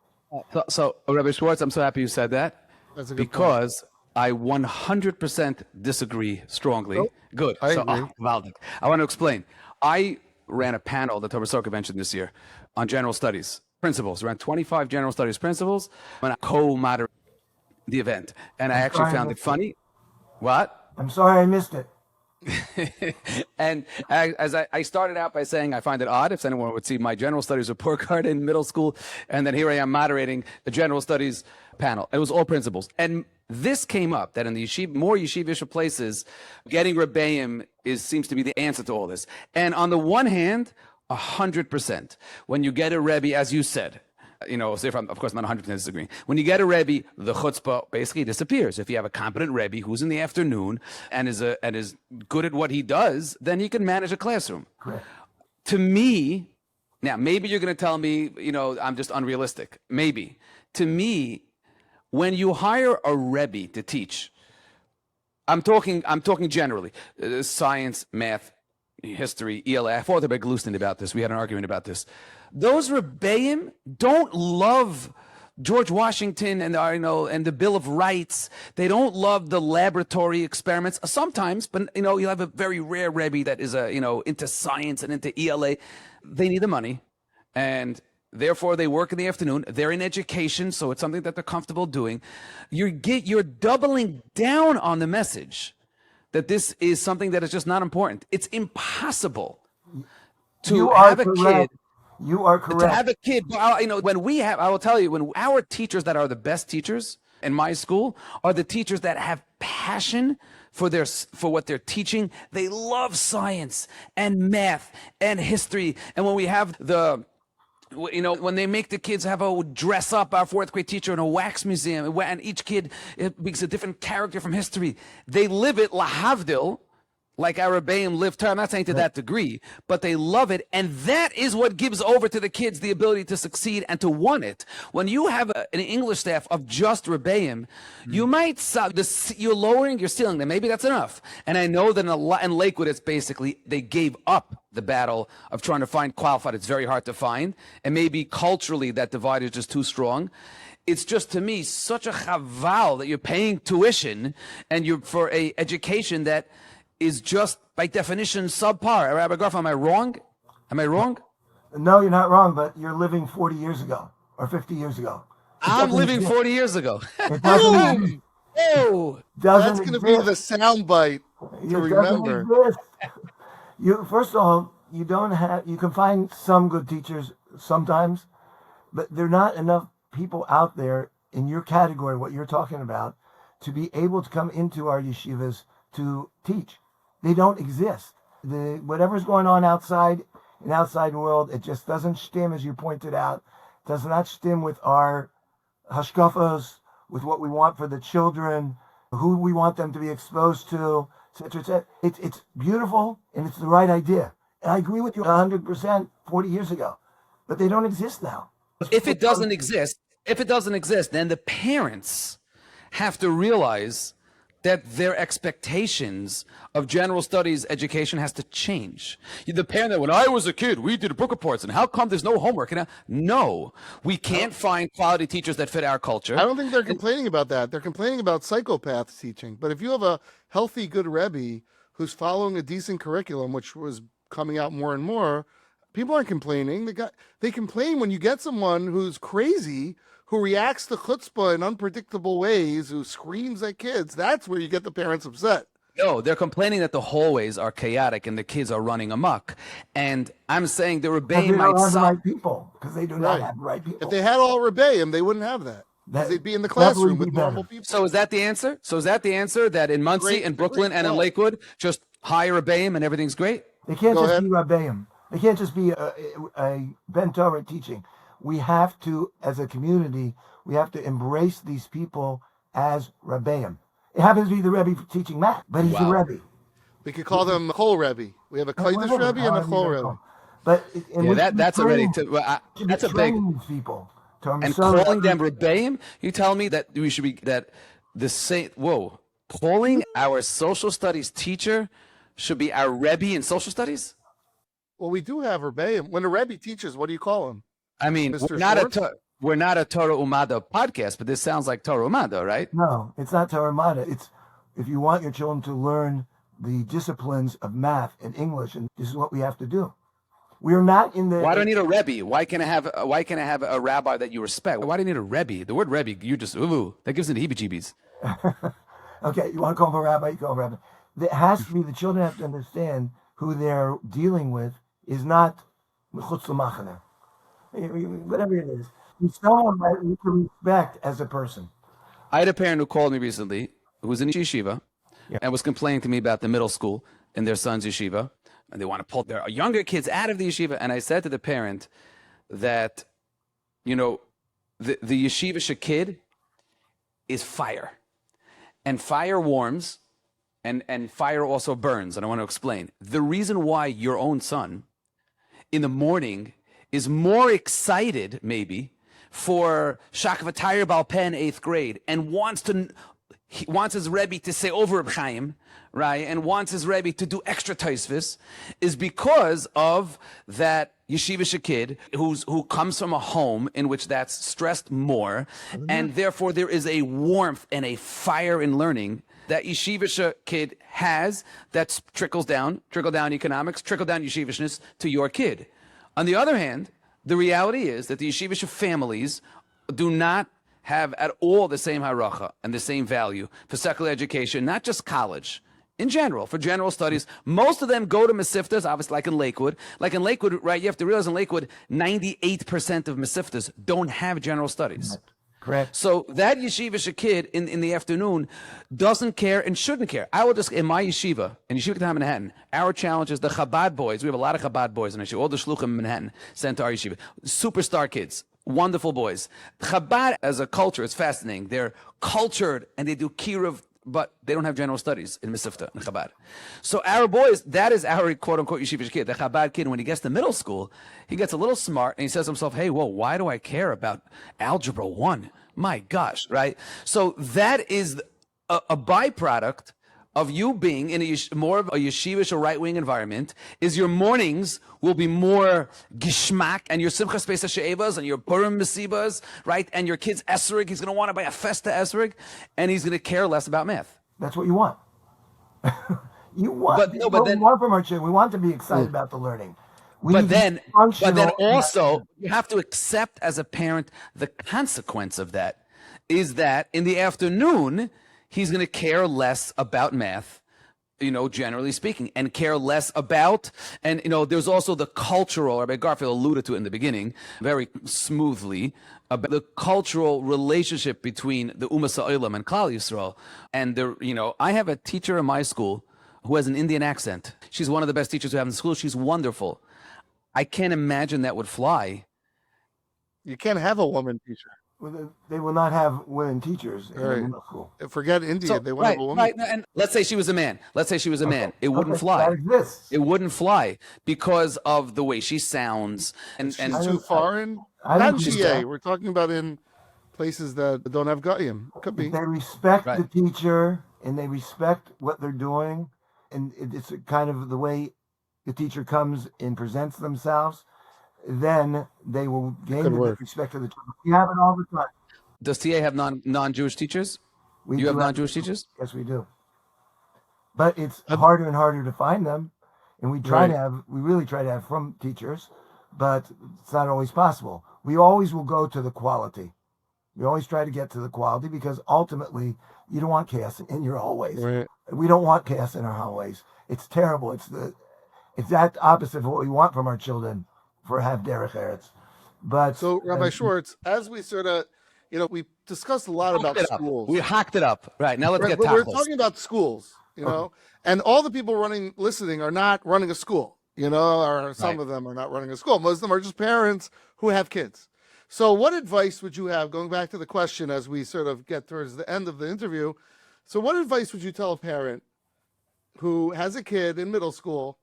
So Rabbi Schwartz, I'm so happy you said that, because I 100% disagree strongly. Nope. Good. I agree. I want to explain. I ran a panel at the Torah Soul Convention this year on general studies principles, around 25 general studies principles, and I co-moderated. the event, and I I'm actually sorry I found it missed it. funny. What? I'm sorry I missed it. And as I started out by saying I find it odd if anyone would see my general studies report card in middle school, and then here I am moderating the general studies panel. It was all principles, and this came up that in the more yeshivish places, getting rebbeim seems to be the answer to all this. And on the one hand, 100%, when you get a rebbe, as you said. So if of course, I'm not 100% disagreeing. When you get a Rebbe, the chutzpah basically disappears. If you have a competent Rebbe who's in the afternoon and is good at what he does, then he can manage a classroom. Correct. To me, now maybe you're going to tell me, I'm just unrealistic. Maybe. To me, when you hire a Rebbe to teach, I'm talking generally, science, math, history, ELA. I fought with Glustin about this. We had an argument about this. Those rebbeim don't love George Washington and the Bill of Rights. They don't love the laboratory experiments. Sometimes, but you'll have a very rare Rebbe that is into science and into ELA. They need the money, and therefore they work in the afternoon. They're in education, so it's something that they're comfortable doing. You're doubling down on the message that this is something that is just not important. It's impossible to have a kid. You are correct. To have a kid, I will tell you, when our teachers that are the best teachers in my school are the teachers that have passion for what they're teaching. They love science and math and history. And when we have when they make the kids dress up our fourth grade teacher in a wax museum, and each kid makes a different character from history, they live it lahavdil, like our Rebbeim live Torah. I'm not saying to that degree, but they love it, and that is what gives over to the kids the ability to succeed and to want it. When you have an English staff of just Rebbeim, you might you're lowering your ceiling. Then maybe that's enough. And I know that in Lakewood, it's basically they gave up the battle of trying to find qualified. It's very hard to find, and maybe culturally that divide is just too strong. It's just, to me, such a chaval that you're paying tuition and you're for a education that is just by definition subpar. Rabbi Garfield, am I wrong? Am I wrong? No, you're not wrong, but you're living 40 years ago or 50 years ago. I'm living 40 years ago. It doesn't exist. Oh, That's going to be the soundbite to remember. First of all, you can find some good teachers sometimes, but there are not enough people out there in your category, what you're talking about, to be able to come into our yeshivas to teach. They don't exist. Whatever's going on outside in the outside world, it just doesn't stem, as you pointed out, does not stem with our hashkafas, with what we want for the children, who we want them to be exposed to, etc., etc. It's beautiful and it's the right idea. And I agree with you 100% 40 years ago, but they don't exist now. If it doesn't exist, then the parents have to realize that their expectations of general studies education has to change. The parent that, when I was a kid, we did book reports, and how come there's no homework? No, we can't find quality teachers that fit our culture. I don't think they're complaining about that. They're complaining about psychopaths teaching. But if you have a healthy, good Rebbe who's following a decent curriculum, which was coming out more and more, people aren't complaining. They complain when you get someone who's crazy, who reacts to chutzpah in unpredictable ways, who screams at kids. That's where you get the parents upset. No, they're complaining that the hallways are chaotic and the kids are running amok. And I'm saying the Rebbeim might have the right people, because they do not have the right people. If they had all Rebbeim, they wouldn't have that. They'd be in the classroom with normal people. So is that the answer? That in Muncie and Brooklyn and in Lakewood, just hire Rebbeim and everything's great? They can't be Rebbeim. They can't just be a Ben Torah teaching. We have to, as a community, we have to embrace these people as Rebbeim. It happens to be the Rebbe teaching math, but he's the Rebbe. We could call them Chol Rebbe. We have a Kodesh Rebbe and a Chol Rebbe. But that's already that's a big people. And calling them Rebbeim, you tell me that we should be calling our social studies teacher should be our Rebbe in social studies? Well, we do have Rebbeim. When a Rebbe teaches, what do you call him? I mean, we're not a Torah Umada podcast, but this sounds like Torah Umada, right? No, it's not Torah Umada. It's if you want your children to learn the disciplines of math and English, and this is what we have to do. We're not in the. Why do I need a Rebbe? Why can I have a rabbi that you respect? Why do you need a Rebbe? The word Rebbe, you just that gives it the heebie-jeebies. Okay, you want to call him a rabbi, you call him a rabbi. It has to be, the children have to understand who they're dealing with is not mechutz l'machane. Whatever it is. He's someone that you can respect as a person. I had a parent who called me recently who was in yeshiva and was complaining to me about the middle school in their son's yeshiva. And they want to pull their younger kids out of the yeshiva. And I said to the parent that, the Yeshivish kid is fire. And fire warms, and fire also burns. And I want to explain. The reason why your own son in the morning is more excited, maybe, for Shakvatayr Balpeh in 8th grade and wants his Rebbe to say over Reb Chaim, right, and wants his Rebbe to do extra taisvis, is because of that yeshivish kid who comes from a home in which that's stressed more, and therefore there is a warmth and a fire in learning that yeshivish kid has that trickle down economics, trickle down yeshivishness to your kid. On the other hand, the reality is that the yeshivish families do not have at all the same haracha and the same value for secular education, not just college. In general, for general studies, most of them go to Mesiftas, obviously, like in Lakewood. Like in Lakewood, right, you have to realize in Lakewood, 98% of Mesiftas don't have general studies. Correct. So that yeshivish kid in the afternoon doesn't care and shouldn't care. I will just, in my yeshiva, in Yeshiva K'tah Manhattan, our challenge is the Chabad boys. We have a lot of Chabad boys in yeshiva. All the shluchim in Manhattan sent to our yeshiva. Superstar kids. Wonderful boys. Chabad as a culture is fascinating. They're cultured and they do kiruv, but they don't have general studies in Mesifta and Chabad. So our boys, that is our quote-unquote yeshivish kid, the Chabad kid. When he gets to middle school, he gets a little smart and he says to himself, hey, whoa, why do I care about Algebra 1? My gosh, right? So that is a byproduct of you being in more of a yeshivish or right-wing environment, is your mornings will be more gishmak, and your simchas pesach she'evas and your purim mesibas, right? And your kid's esrig, he's going to want to buy a festa esrig, and he's going to care less about math. That's what you want. You want, but no, but then, we want from our children. We want to be excited about the learning. But then also, you have to accept as a parent the consequence of that is that in the afternoon, he's going to care less about math, generally speaking, and care less about, and, there's also the cultural, Rabbi Garfield alluded to it in the beginning, very smoothly, about the cultural relationship between the Umas Ha'olam and Klal Yisrael. And, I have a teacher in my school who has an Indian accent. She's one of the best teachers we have in school. She's wonderful. I can't imagine that would fly. You can't have a woman teacher. Well, they will not have women teachers in middle school. Forget India. They want to have a woman. Right. And let's say she was a man. It wouldn't fly. That exists. It wouldn't fly because of the way she sounds. And She's too foreign. Not in GA. We're talking about in places that don't have Goyim. Could be. If they respect the teacher and they respect what they're doing, and it's kind of the way the teacher comes and presents themselves, then they will gain the respect of the children. We have it all the time. Does TA have non-Jewish teachers? You have non-Jewish teachers? Yes, we do. But it's harder and harder to find them, and we really try to have from teachers, but it's not always possible. We always will go to the quality. We always try to get to the quality because ultimately you don't want chaos in your hallways. Right. We don't want chaos in our hallways. It's terrible. It's the exact opposite of what we want from our children for have derech eretz. But so, Rabbi Schwartz, as we sort of, we discussed a lot about schools. We hacked it up. Right, now let's get We're talking about schools, and all the people listening are not running a school, or some of them are not running a school. Most of them are just parents who have kids. So what advice would you have, going back to the question as we sort of get towards the end of the interview, so what advice would you tell a parent who has a kid in middle school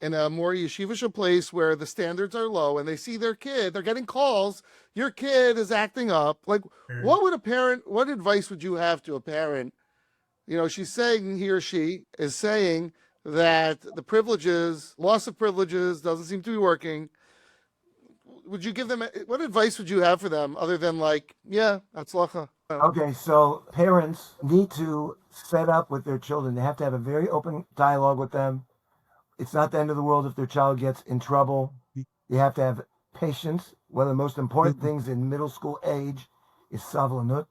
in a more yeshivish place where the standards are low and they see their kid, they're getting calls, your kid is acting up. Like, what advice would you have to a parent? She's saying, he or she is saying that the loss of privileges doesn't seem to be working. Would you give them, what advice would you have for them other than that's lacha? Okay, so parents need to set up with their children. They have to have a very open dialogue with them. It's not the end of the world if their child gets in trouble. They have to have patience. One of the most important things in middle school age is savlanut,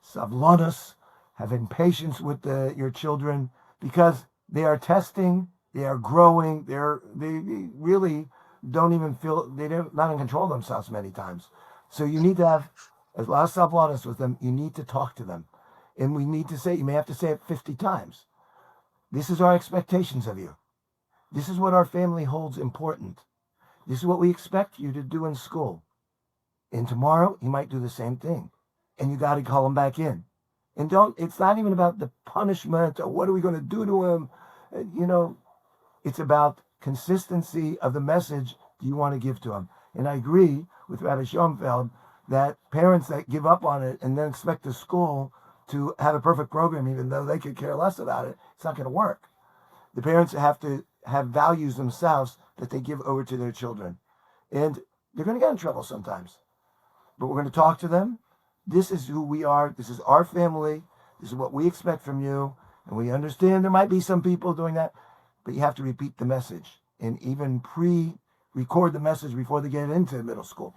savlanus, having patience with your children, because they are testing, they are growing, they really don't even feel, they're not in control of themselves many times. So you need to have a lot of savlanus with them. You need to talk to them. And we need to say, you may have to say it 50 times. This is our expectations of you. This is what our family holds important. This is what we expect you to do in school. And tomorrow, you might do the same thing. And you got to call them back in. And it's not even about the punishment or what are we going to do to him. It's about consistency of the message you want to give to them. And I agree with Rabbi Schonfeld that parents that give up on it and then expect the school to have a perfect program, even though they could care less about it, it's not going to work. The parents have to have values themselves that they give over to their children. And they're going to get in trouble sometimes. But we're going to talk to them. This is who we are. This is our family. This is what we expect from you. And we understand there might be some people doing that, but you have to repeat the message and even pre-record the message before they get into middle school.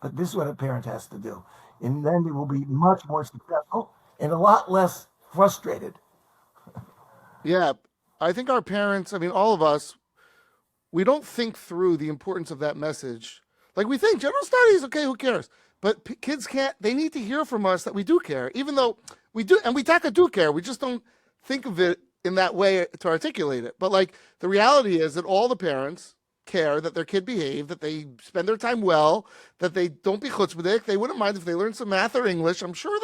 But this is what a parent has to do. And then they will be much more successful and a lot less frustrated. Yeah, I think our parents, all of us, we don't think through the importance of that message. Like we think general studies, okay, who cares? But kids can't, they need to hear from us that we do care, even though we do, and we do care. We just don't think of it in that way to articulate it. But like the reality is that all the parents care that their kid behave, that they spend their time well, that they don't be chutzpahdik. They wouldn't mind if they learn some math or English. I'm sure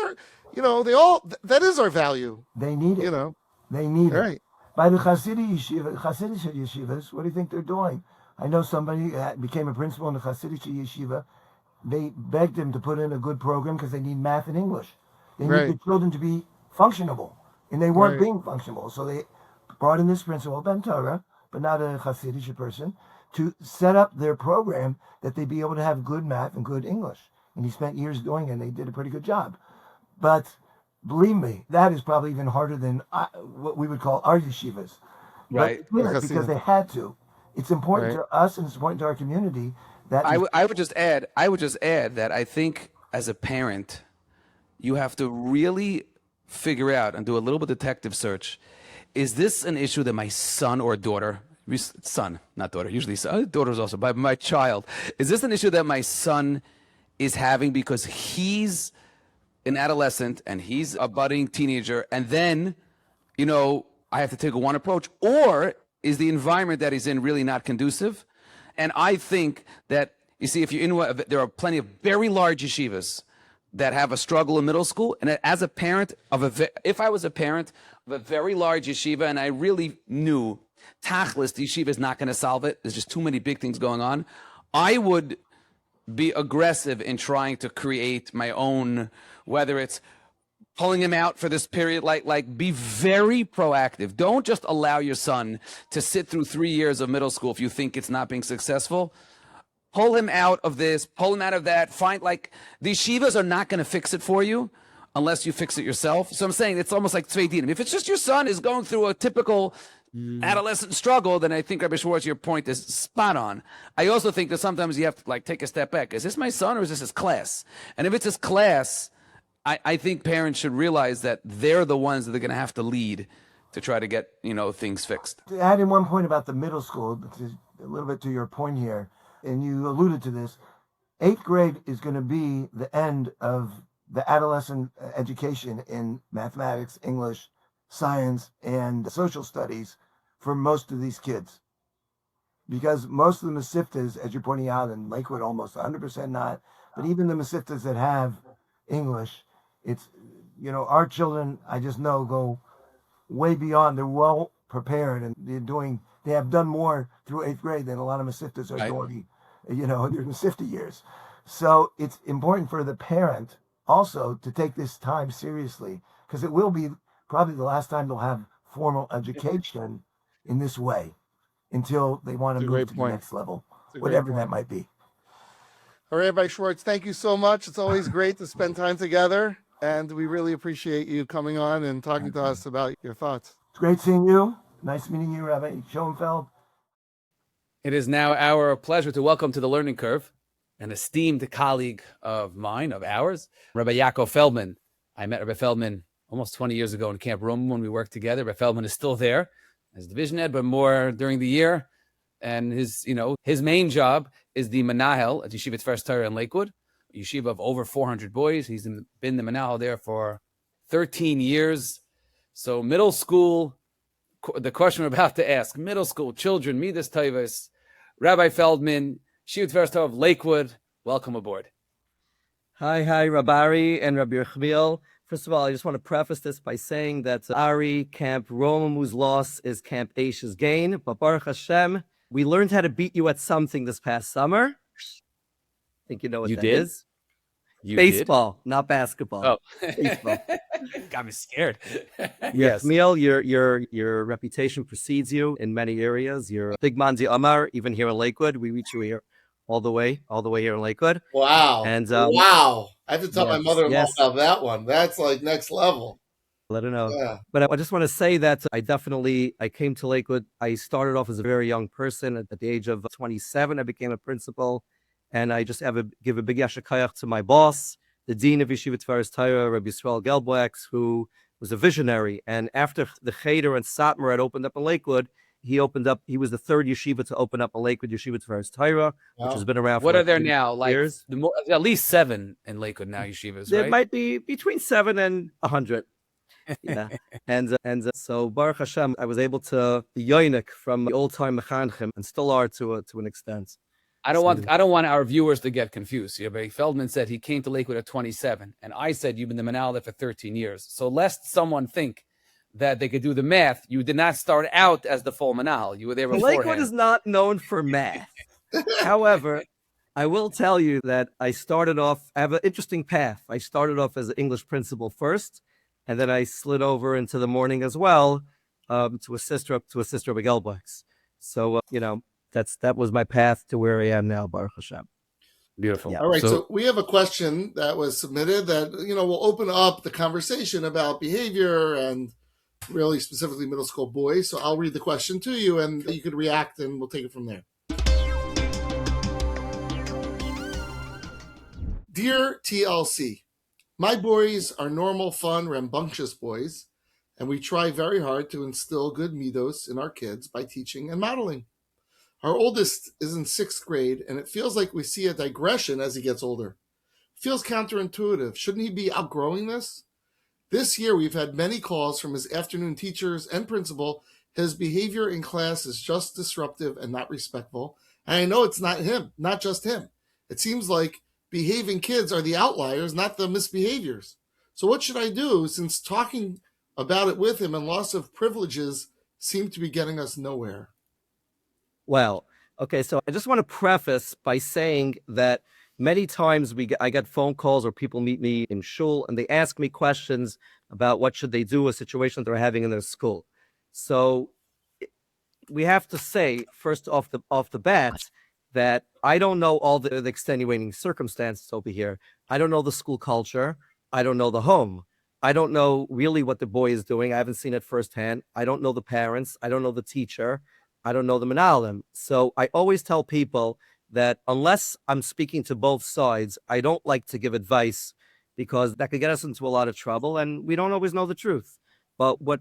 that is our value. They need it. They need it. By the Hasidic yeshivas, what do you think they're doing? I know somebody became a principal in the Hasidic yeshiva. They begged him to put in a good program because they need math and English. They need the children to be functionable, and they weren't being functionable. So they brought in this principal, Ben Torah, but not a Hasidic person, to set up their program that they'd be able to have good math and good English. And he spent years doing it, and they did a pretty good job. But believe me, that is probably even harder than what we would call our yeshivas. Right. But because they had to. It's important to us and it's important to our community. That I would just add that I think as a parent, you have to really figure out and do a little bit of detective search. Is this an issue that my son or daughter, son, not daughter, usually son, daughters also, but my child, is this an issue that my son is having because he's an adolescent and he's a budding teenager, and then, I have to take one approach? Or is the environment that he's in really not conducive? And I think that, you see, if you're in, there are plenty of very large yeshivas that have a struggle in middle school. And as a parent if I was a parent of a very large yeshiva and I really knew tachlis, the yeshiva is not going to solve it, there's just too many big things going on, I would be aggressive in trying to create my own, whether it's pulling him out for this period, like be very proactive. Don't just allow your son to sit through 3 years of middle school if you think it's not being successful. Pull him out of this, pull him out of that. These yeshivas are not going to fix it for you unless you fix it yourself. So I'm saying it's almost like tzvei dinim. If it's just your son is going through a typical adolescent struggle, then I think, Rabbi Schwartz, your point is spot on. I also think that sometimes you have to take a step back. Is this my son or is this his class? And if it's his class, I think parents should realize that they're the ones that are going to have to lead to try to get, things fixed. To add in one point about the middle school, a little bit to your point here, and you alluded to this, 8th grade is going to be the end of the adolescent education in mathematics, English, science, and social studies for most of these kids. Because most of the Mesiftas, as you're pointing out, in Lakewood, almost 100% not, but even the Mesiftas that have English, it's, our children, I just know, go way beyond. They're well prepared and they have done more through 8th grade than a lot of Mesiftas are doing, during the 50 years. So it's important for the parent also to take this time seriously, because it will be probably the last time they'll have formal education in this way until they want to move to the next level, whatever that might be. All right, Rabbi Schwartz, thank you so much. It's always great to spend time together, and we really appreciate you coming on and talking to us about your thoughts. It's great seeing you. Nice meeting you, Rabbi Schonfeld. It is now our pleasure to welcome to the Learning Curve an esteemed colleague of mine, of ours, Rabbi Yaakov Feldman. I met Rabbi Feldman almost 20 years ago in Camp Rome when we worked together. Rabbi Feldman is still there as division head, but more during the year. And his main job is the Manahel at Yeshiva First Torah in Lakewood, a yeshiva of over 400 boys. He's been the Manahel there for 13 years. So middle school, the question we're about to ask, middle school children, middos tovos, Rabbi Feldman, Yeshiva First Torah of Lakewood, welcome aboard. Hi, Rabbi and Rabbi Chmiel. First of all, I just want to preface this by saying that Ari, Camp Romamu's loss is Camp Aish's gain. But Baruch Hashem, we learned how to beat you at something this past summer. I think you know what that is. Baseball, not basketball. Oh, baseball. Got me scared. Yes, Miel, your reputation precedes you in many areas. You're big Mandi Amar, even here in Lakewood. We reach you here all the way here in Lakewood. Wow. And wow. I have to tell my mother-in-law about that one. That's like next level. Let her know. Yeah. But I just want to say that I came to Lakewood. I started off as a very young person. At the age of 27, I became a principal. And I just give a big yashakayach to my boss, the dean of Yeshiva First Torah, Rabbi Yisrael Gelbwax, who was a visionary. And after the Cheder and Satmar had opened up in Lakewood, he was the third yeshiva to open up in Lakewood, Yeshiva First Torah, which has been around for what are there now? Like years. At least 7 in Lakewood now, yeshivas, There right? might be between 7 and 100. Yeah. and so Baruch Hashem, I was able to be yoinik from the old-time mechanchim and still are to an extent. I don't want our viewers to get confused. Rabbi Feldman said he came to Lakewood at 27, and I said you've been the Manal there for 13 years. So lest someone think that they could do the math, you did not start out as the full Manal. You were there beforehand. Lakewood is not known for math. However, I will tell you that I have an interesting path. I started off as an English principal first, and then I slid over into the morning as well to assist Rabbi Gelbwax. So, that was my path to where I am now, Baruch Hashem. Beautiful. Yeah. All right, so we have a question that was submitted that, will open up the conversation about behavior and really specifically middle school boys. So I'll read the question to you and you could react and we'll take it from there. Dear TLC, my boys are normal, fun, rambunctious boys, and we try very hard to instill good middos in our kids by teaching and modeling. Our oldest is in 6th grade, and it feels like we see a digression as he gets older. It feels counterintuitive. Shouldn't he be outgrowing this? This year, we've had many calls from his afternoon teachers and principal. His behavior in class is just disruptive and not respectful. And I know it's not him, not just him. It seems like behaving kids are the outliers, not the misbehaviors. So what should I do, since talking about it with him and loss of privileges seem to be getting us nowhere? Well, okay, so I just want to preface by saying that many times I get phone calls or people meet me in shul and they ask me questions about what should they do with situations they're having in their school. So we have to say first off the bat that I don't know all the extenuating circumstances over here. I don't know the school culture. I don't know the home. I don't know really what the boy is doing. I haven't seen it firsthand. I don't know the parents. I don't know the teacher. I don't know the Menalim. So I always tell people that unless I'm speaking to both sides, I don't like to give advice because that could get us into a lot of trouble and we don't always know the truth. But what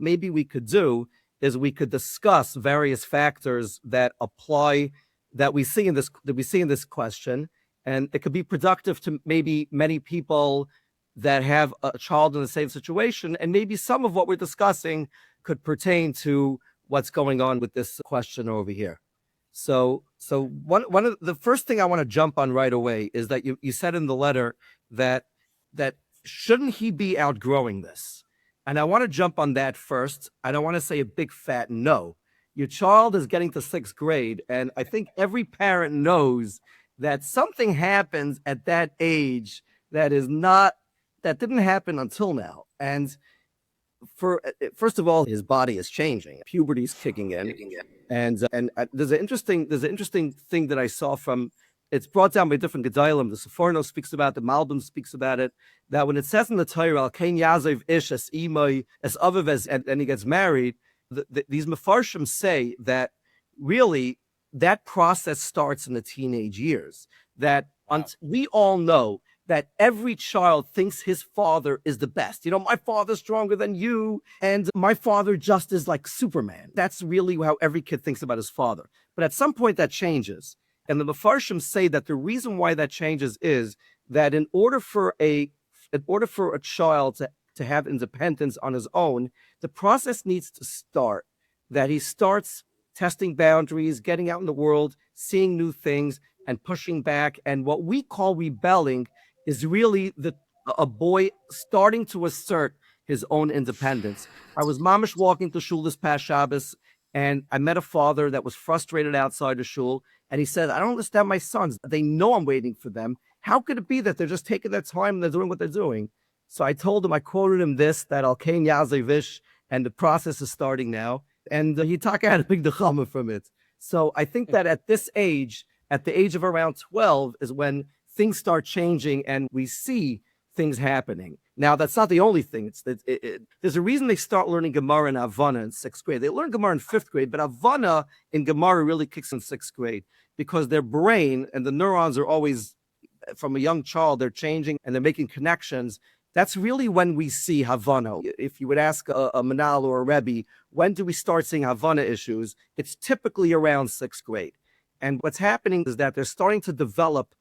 maybe we could do is we could discuss various factors that apply that we see in this question. And it could be productive to maybe many people that have a child in the same situation. And maybe some of what we're discussing could pertain to what's going on with this question over here. So one of the first thing I want to jump on right away is that you said in the letter that shouldn't he be outgrowing this? And I want to jump on that first. I don't want to say a big fat no. Your child is getting to 6th grade, and I think every parent knows that something happens at that age that didn't happen until now. And first of all, his body is changing. Puberty's kicking in. And there's an interesting thing that I saw it's brought down by different Gedalim. The Sephardic speaks about it, the Malbim speaks about it, that when it says in the Torah, Al Kain Yazev Ish as Imai as Aviv and he gets married, these Mefarshim say that really that process starts in the teenage years. That Wow. we all know that every child thinks his father is the best. You know, my father's stronger than you, and my father just is like Superman. That's really how every kid thinks about his father. But at some point that changes. And the Mefarshim say that the reason why that changes is that in order for a child to have independence on his own, the process needs to start. That he starts testing boundaries, getting out in the world, seeing new things, and pushing back. And what we call rebelling is really a boy starting to assert his own independence. I was mamish walking to shul this past Shabbos, and I met a father that was frustrated outside the shul, and he said, I don't understand my sons. They know I'm waiting for them. How could it be that they're just taking their time and they're doing what they're doing? So I told him, I quoted him this, that Al Kain Yeshivish, and the process is starting now. And he had a big nechama from it. So I think that at this age, at the age of around 12, is when things start changing and we see things happening. Now, that's not the only thing. There's a reason they start learning Gemara and Havana in 6th grade. They learn Gemara in 5th grade, but Havana in Gemara really kicks in 6th grade because their brain and the neurons are always, from a young child, they're changing and they're making connections. That's really when we see Havana. If you would ask a Manal or a Rebbe, when do we start seeing Havana issues? It's typically around 6th grade. And what's happening is that they're starting to develop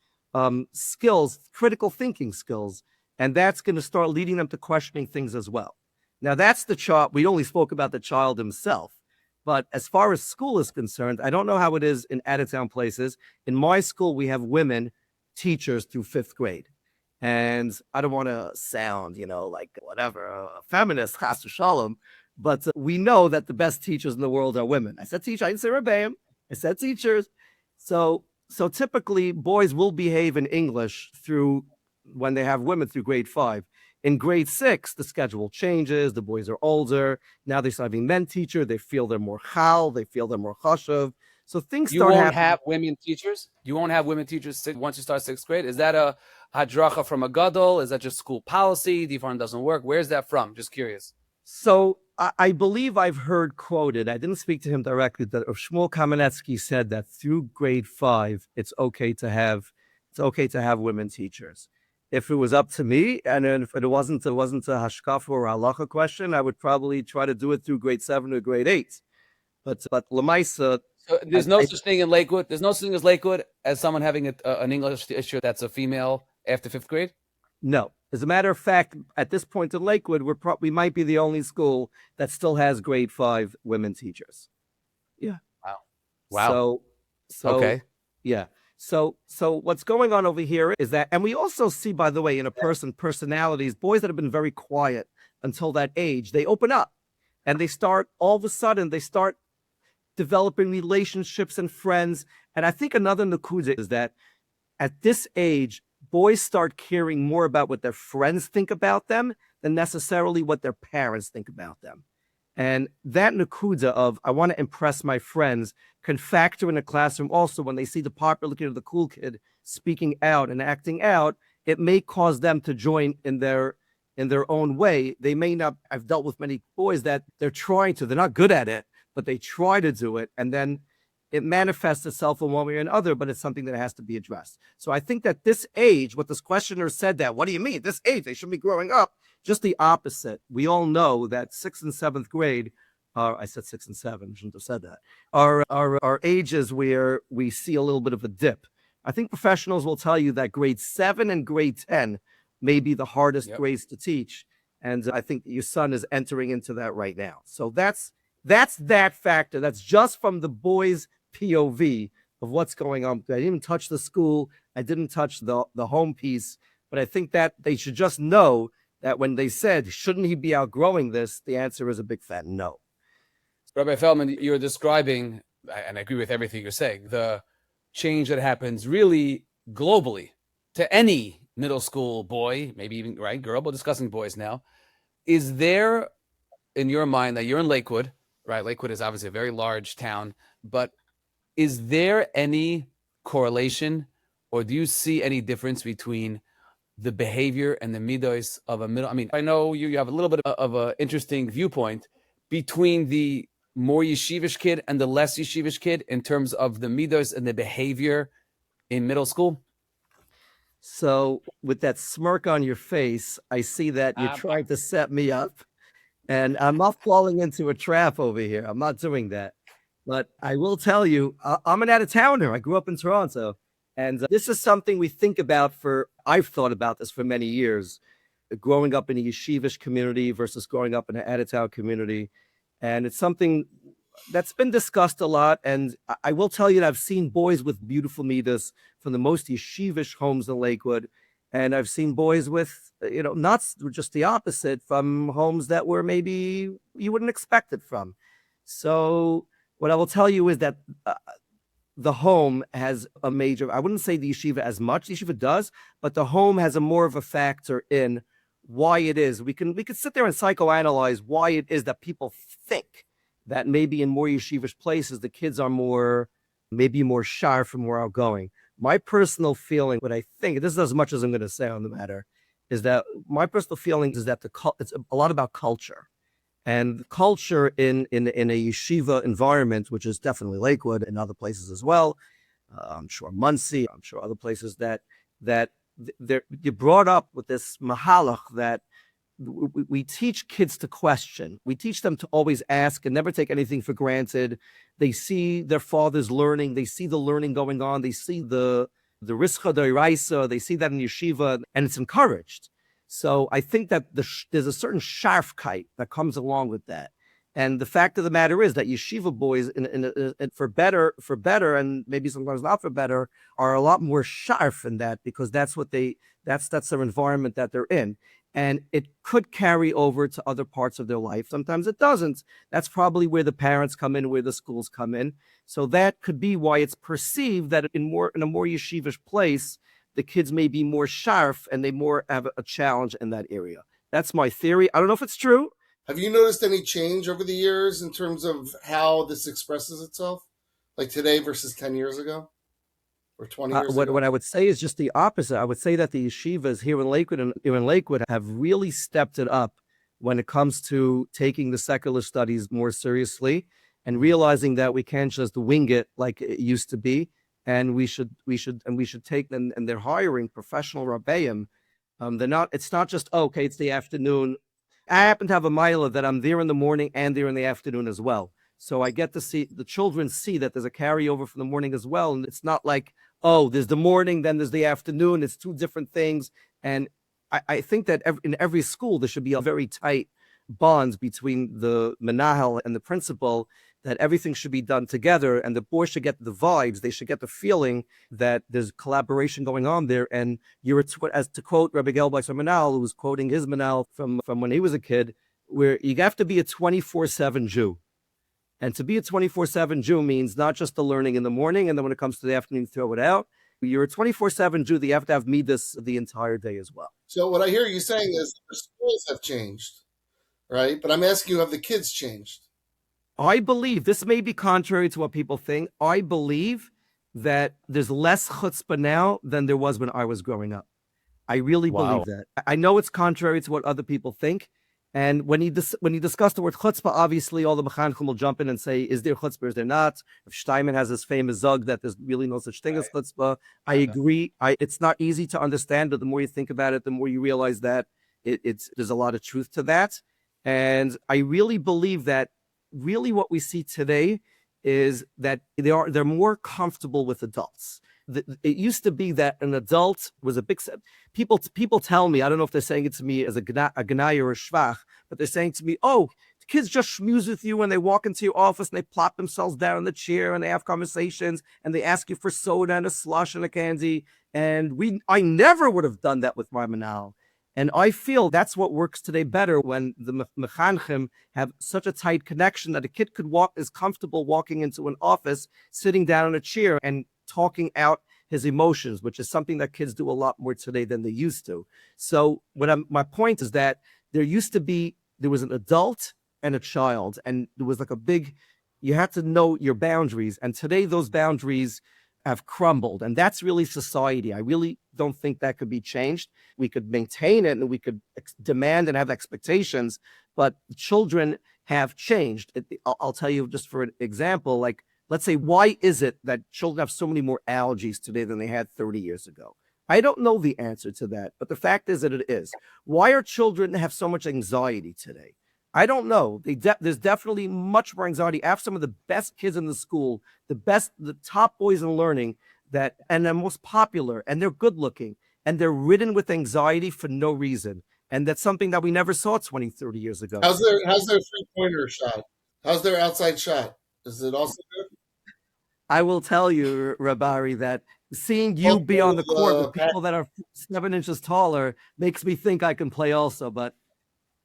skills, critical thinking skills, and that's going to start leading them to questioning things as well. Now, that's the child. We only spoke about the child himself. But as far as school is concerned, I don't know how it is in out-of-town places. In my school, we have women teachers through 5th grade. And I don't want to sound, like whatever, a feminist, chas v'shalom, but we know that the best teachers in the world are women. I said teacher, I didn't say rebbeim. I said teachers. So typically boys will behave in English through when they have women through grade 5. In grade 6, the schedule changes. The boys are older. Now they start having men teacher. They feel they're more chal. They feel they're more chashav. So things You start won't happening. have women teachers? You won't have women teachers once you start 6th grade? Is that a hadracha from a gadol? Is that just school policy? DFARN doesn't work. Where's that from? Just curious. So I believe I've heard quoted, I didn't speak to him directly, that Shmuel Kamenetsky said that through grade 5, it's okay to have women teachers. If it was up to me, and if it wasn't a hashkafa or a halacha question, I would probably try to do it through grade 7 or grade 8. But Lamaisa, So there's no such thing in Lakewood. There's no such thing as Lakewood as someone having an English teacher that's a female after 5th grade? no. As a matter of fact, at this point in Lakewood, we might be the only school that still has grade 5 women teachers. Yeah. Wow. So Okay. yeah. So what's going on over here is that, and we also see, by the way, in a personalities, boys that have been very quiet until that age, they open up and they start, all of a sudden, they start developing relationships and friends. And I think another nakuda is that at this age, boys start caring more about what their friends think about them than necessarily what their parents think about them. And that nakuda of, I want to impress my friends, can factor in a classroom also when they see the popular kid or the cool kid speaking out and acting out. It may cause them to join in their own way. They may not, I've dealt with many boys that they're not good at it, but they try to do it. And then it manifests itself in one way or another, but it's something that has to be addressed. So I think that this age, what this questioner said that, what do you mean? This age, they should be growing up. Just the opposite. We all know that 6th and 7th grade, I said 6 and 7, shouldn't have said that, are ages where we see a little bit of a dip. I think professionals will tell you that grade 7 and grade 10 may be the hardest grades to teach. And I think your son is entering into that right now. So that's that factor. That's just from the boys' POV of what's going on. I didn't even touch the school. I didn't touch the home piece. But I think that they should just know that when they said, shouldn't he be outgrowing this? The answer is a big fat no. Rabbi Feldman, you're describing, and I agree with everything you're saying, the change that happens really globally to any middle school boy, maybe even girl, but discussing boys now. Is there, in your mind, that you're in Lakewood, right? Lakewood is obviously a very large town, but is there any correlation, or do you see any difference between the behavior and the middos of a middle? I mean, I know you have a little bit of an interesting viewpoint between the more yeshivish kid and the less yeshivish kid in terms of the middos and the behavior in middle school? So with that smirk on your face, I see that you're trying to set me up, and I'm not falling into a trap over here. I'm not doing that. But I will tell you, I'm an out-of-towner. I grew up in Toronto, and this is something we think about I've thought about this for many years, growing up in a yeshivish community versus growing up in an out-of-town community. And it's something that's been discussed a lot. And I will tell you that I've seen boys with beautiful middos from the most yeshivish homes in Lakewood. And I've seen boys with, not just the opposite, from homes that were maybe you wouldn't expect it from. So what I will tell you is that the home has a major, I wouldn't say the yeshiva as much, the yeshiva does, but the home has a more of a factor in why it is. We could sit there and psychoanalyze why it is that people think that maybe in more yeshivish places, the kids are maybe more sharp and more outgoing. My personal feeling, what I think, this is as much as I'm going to say on the matter, is that my personal feeling is that it's a lot about culture. And culture in a yeshiva environment, which is definitely Lakewood and other places as well, I'm sure Muncie, I'm sure other places that you're brought up with this mahalach that we teach kids to question. We teach them to always ask and never take anything for granted. They see their fathers learning. They see the learning going on. They see the rischa d'oraisa. They see that in yeshiva, and it's encouraged. So I think that there's a certain sharfkeit that comes along with that. And the fact of the matter is that yeshiva boys, for better, and maybe sometimes not for better, are a lot more sharp in that, because that's their environment that they're in. And it could carry over to other parts of their life. Sometimes it doesn't. That's probably where the parents come in, where the schools come in. So that could be why it's perceived that in a more yeshivish place, the kids may be more sharp and they more have a challenge in that area. That's my theory. I don't know if it's true. Have you noticed any change over the years in terms of how this expresses itself? Like today versus 10 years ago? Or 20 years ago? What I would say is just the opposite. I would say that the yeshivas here in Lakewood have really stepped it up when it comes to taking the secular studies more seriously and realizing that we can't just wing it like it used to be. And we should take them, and they're hiring professional rabbeim. It's not just, okay, it's the afternoon. I happen to have a mila that I'm there in the morning and there in the afternoon as well. So I get to see the children see that there's a carryover from the morning as well. And it's not like, oh, there's the morning, then there's the afternoon. It's two different things. And I think that in every school, there should be a very tight bonds between the menahel and the principal, that everything should be done together, and the boys should get the vibes. They should get the feeling that there's collaboration going on there. And as to quote Rabbi Gelbach Manal, who was quoting his Manal from when he was a kid, where you have to be a 24/7 Jew. And to be a 24/7 Jew means not just the learning in the morning, and then when it comes to the afternoon, throw it out. You're a 24/7 Jew that you have to have middos the entire day as well. So what I hear you saying is the schools have changed, right? But I'm asking you, have the kids changed? I believe, this may be contrary to what people think, I believe that there's less chutzpah now than there was when I was growing up. I really believe that. I know it's contrary to what other people think. And when you discuss the word chutzpah, obviously all the mechanchim will jump in and say, is there chutzpah, is there not? If Steinman has this famous zug that there's really no such thing as chutzpah, I agree. It's not easy to understand, but the more you think about it, the more you realize that there's a lot of truth to that. And I really believe that really what we see today is that they're more comfortable with adults. It used to be that an adult was a big people tell me, I don't know if they're saying it to me as a gnai or a shvach, but they're saying to me, oh, the kids just schmooze with you when they walk into your office and they plop themselves down in the chair and they have conversations and they ask you for soda and a slush and a candy. And I never would have done that with my manal. And I feel that's what works today better, when the mechanchim have such a tight connection that a kid is comfortable walking into an office, sitting down in a chair and talking out his emotions, which is something that kids do a lot more today than they used to. So my point is that there was an adult and a child, and there was like you had to know your boundaries. And today those boundaries have crumbled. And that's really society. I really don't think that could be changed. We could maintain it and we could demand and have expectations, but children have changed. I'll tell you just for an example, like, let's say, why is it that children have so many more allergies today than they had 30 years ago? I don't know the answer to that, but the fact is that it is. Why are children have so much anxiety today? I don't know. There's definitely much more anxiety. I have some of the best kids in the school, the top boys in learning, and they're most popular, and they're good looking, and they're ridden with anxiety for no reason. And that's something that we never saw 20, 30 years ago. How's their 3-pointer shot? How's their outside shot? Is it also good? I will tell you, Rabari, that seeing you be on the court with people that are 7 inches taller makes me think I can play also, but